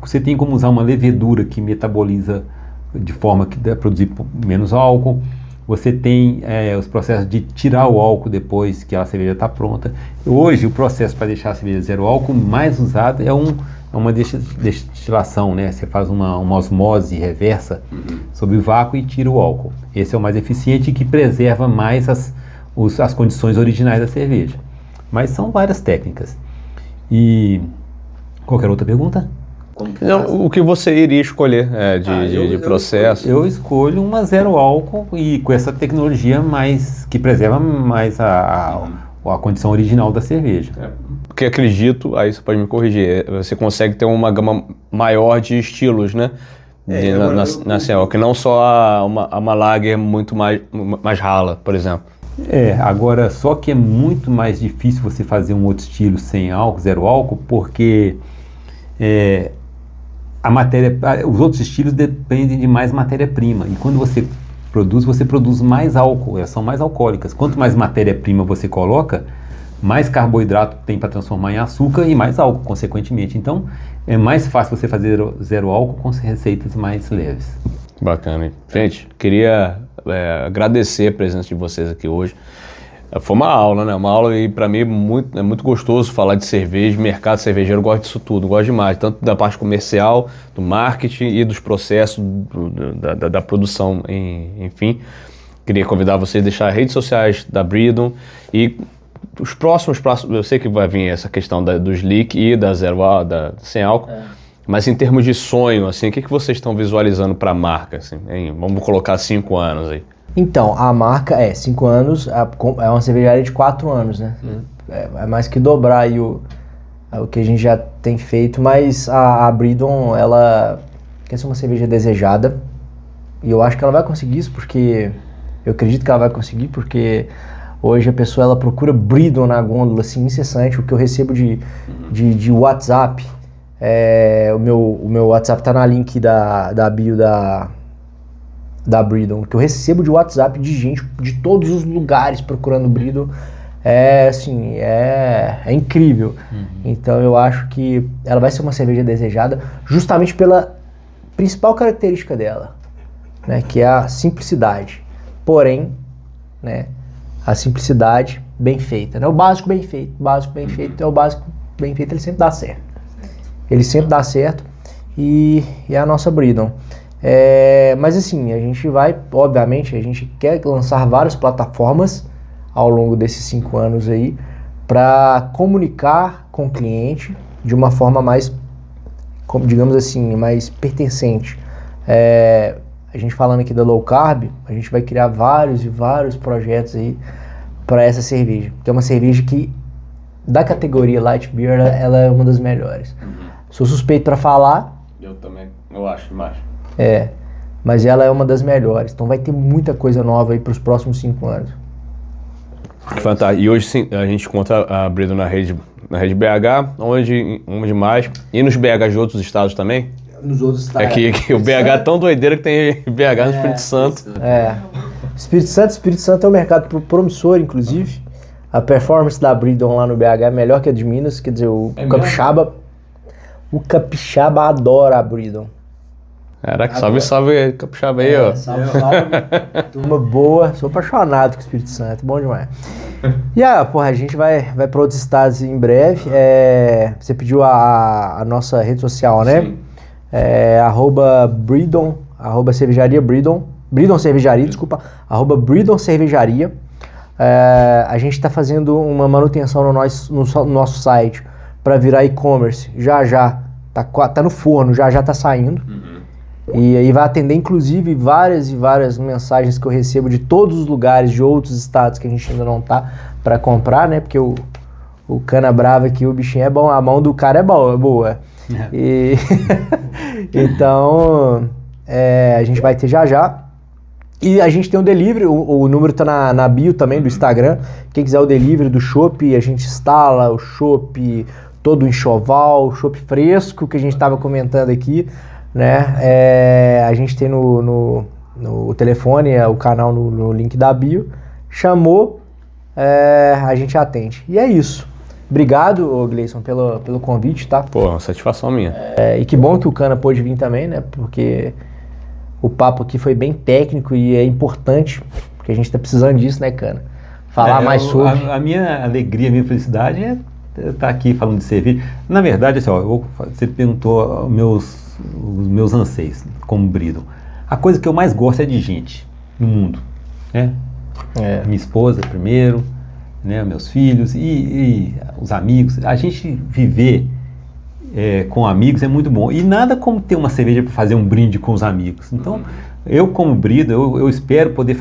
você tem como usar uma levedura que metaboliza de forma que dá produzir menos álcool. Você tem os processos de tirar o álcool depois que a cerveja está pronta. Hoje o processo para deixar a cerveja zero álcool mais usado é uma destilação, né? Você faz uma osmose reversa sobre o vácuo e tira o álcool. Esse é o mais eficiente e que preserva mais as condições originais da cerveja. Mas são várias técnicas. E qualquer outra pergunta? O que você iria escolher de processo? Eu escolho uma zero álcool e com essa tecnologia que preserva mais a condição original da cerveja. Porque acredito, aí você pode me corrigir, você consegue ter uma gama maior de estilos, né? na Ciel, que não só uma lager muito mais rala, por exemplo. Agora, só que é muito mais difícil você fazer um outro estilo sem álcool, zero álcool, porque os outros estilos dependem de mais matéria-prima. E quando você produz mais álcool, elas são mais alcoólicas. Quanto mais matéria-prima você coloca, mais carboidrato tem para transformar em açúcar e mais álcool, consequentemente. Então, é mais fácil você fazer zero álcool com receitas mais leves. Bacana. Gente, queria agradecer a presença de vocês aqui hoje. Foi uma aula, né? Uma aula e para mim é muito gostoso falar de cerveja, mercado cervejeiro, eu gosto disso tudo, gosto demais, tanto da parte comercial, do marketing e dos processos da produção, enfim. Queria convidar vocês a deixar as redes sociais da Breedon e os próximos, eu sei que vai vir essa questão dos leak e da sem álcool, mas em termos de sonho, assim, o que vocês estão visualizando para a marca? Assim, vamos colocar 5 anos aí. Então, a marca 5 anos, é uma cervejaria de 4 anos, né? É mais que dobrar aí o que a gente já tem feito, mas a Breedon, ela quer ser uma cerveja desejada, e eu acho que ela vai conseguir isso, porque eu acredito que ela vai conseguir, porque hoje a pessoa ela procura Breedon na gôndola, assim, incessante. O que eu recebo de WhatsApp, o meu WhatsApp tá na link da bio da Breedon. O que eu recebo de WhatsApp de gente de todos os lugares procurando Breedon é incrível. Então eu acho que ela vai ser uma cerveja desejada justamente pela principal característica dela, né, que é a simplicidade. Porém, né, a simplicidade bem feita, né? O básico bem feito. O básico bem feito é o básico bem feito, ele sempre dá certo. Ele sempre dá certo e é a nossa Breedon. Mas assim, a gente vai, obviamente, a gente quer lançar várias plataformas ao longo desses 5 anos aí para comunicar com o cliente de uma forma mais, digamos assim, mais pertencente. A gente falando aqui da Low Carb, a gente vai criar vários e vários projetos aí para essa cerveja, que é uma cerveja que, da categoria Light Beer, ela é uma das melhores. Sou suspeito para falar. Eu também, eu acho demais. Mas ela é uma das melhores, então vai ter muita coisa nova aí para os próximos 5 anos. Fantástico. E hoje sim, a gente encontra a Breedon na rede BH, onde mais, e nos BH de outros estados também? Nos outros estados. Que o BH é tão doideira que tem BH no Espírito Santo. Espírito Santo é um mercado promissor, inclusive. A performance da Breedon lá no BH é melhor que a de Minas, quer dizer, o Capixaba adora a Breedon. Caraca, salve Capixaba aí, ó. Salve. Turma boa, sou apaixonado com o Espírito Santo, bom demais. E a gente vai para outros estados em breve. Você pediu a nossa rede social, né? Sim. @Breedon, @cervejaria Breedon, Breedon Cervejaria, desculpa, @Breedon Cervejaria. A gente está fazendo uma manutenção no nosso site para virar e-commerce, já, tá no forno, já tá saindo. E aí vai atender inclusive várias e várias mensagens que eu recebo de todos os lugares, de outros estados que a gente ainda não tá para comprar, né? Porque o cana brava aqui, o bichinho é bom, a mão do cara é boa. E então a gente vai ter já. E a gente tem o delivery, o número tá na bio também do Instagram. Quem quiser o delivery do chopp, a gente instala o chopp, todo o enxoval, o chopp fresco que a gente estava comentando aqui, né? A gente tem no telefone, o canal no link da bio. Chamou, a gente atende. E é isso. Obrigado, Gleison, pelo convite, tá? Pô, uma satisfação minha. E que bom que o Cana pôde vir também, né? Porque o papo aqui foi bem técnico e é importante, porque a gente tá precisando disso, né, Cana? Falar mais sobre. A minha alegria, a minha felicidade é estar aqui falando de cerveja. Na verdade, assim, você perguntou os meus anseios como Breedon. A coisa que eu mais gosto é de gente no mundo, né? Minha esposa primeiro, né, meus filhos e os amigos. A gente viver com amigos é muito bom. E nada como ter uma cerveja para fazer um brinde com os amigos. Então, eu como Breedon, eu espero poder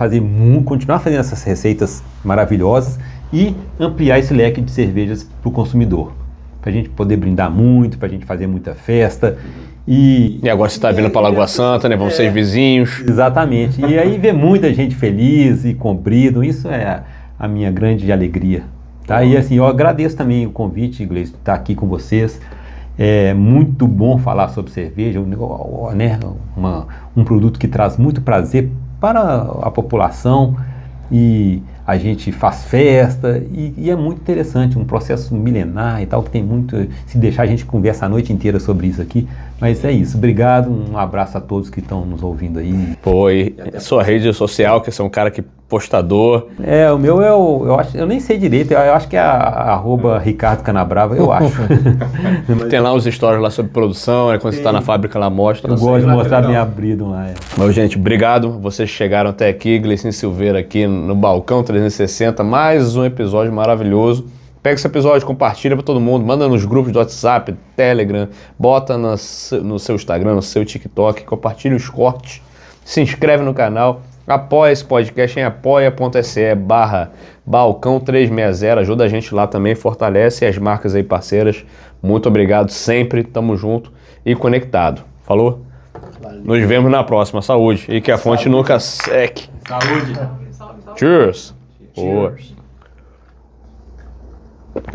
continuar fazendo essas receitas maravilhosas e ampliar esse leque de cervejas para o consumidor. Para a gente poder brindar muito, para a gente fazer muita festa E agora você está vindo para Lagoa Santa, né? Vão ser vizinhos. exatamente. E aí ver muita gente feliz e comprido, isso é a minha grande alegria. Tá? E assim, eu agradeço também o convite, Gleice, de estar aqui com vocês. É muito bom falar sobre cerveja, né? Um produto que traz muito prazer para a população, e a gente faz festa, e é muito interessante, um processo milenar e tal, que tem muito, se deixar a gente conversa a noite inteira sobre isso aqui, mas é isso, obrigado, um abraço a todos que estão nos ouvindo aí. Pô, e sua rede social, que você é um cara que postador. O meu eu acho, eu nem sei direito, eu acho que é @ Ricardo Canabrava, eu acho. Tem lá os stories lá sobre produção, né? Quando você está na fábrica lá, mostra. Eu gosto de mostrar minha Breedon lá. Mas, gente, obrigado. Vocês chegaram até aqui, Gleicinho Silveira aqui no Balcão 360, mais um episódio maravilhoso. Pega esse episódio, compartilha para todo mundo, manda nos grupos do WhatsApp, Telegram, bota no seu Instagram, no seu TikTok, compartilha os cortes, se inscreve no canal, apoia esse podcast em apoia.se/balcão360, ajuda a gente lá também, fortalece as marcas aí parceiras. Muito obrigado sempre, tamo junto e conectado. Falou? Valeu. Nos vemos na próxima. Saúde. E que a fonte nunca seque. Saúde. Cheers. Cheers.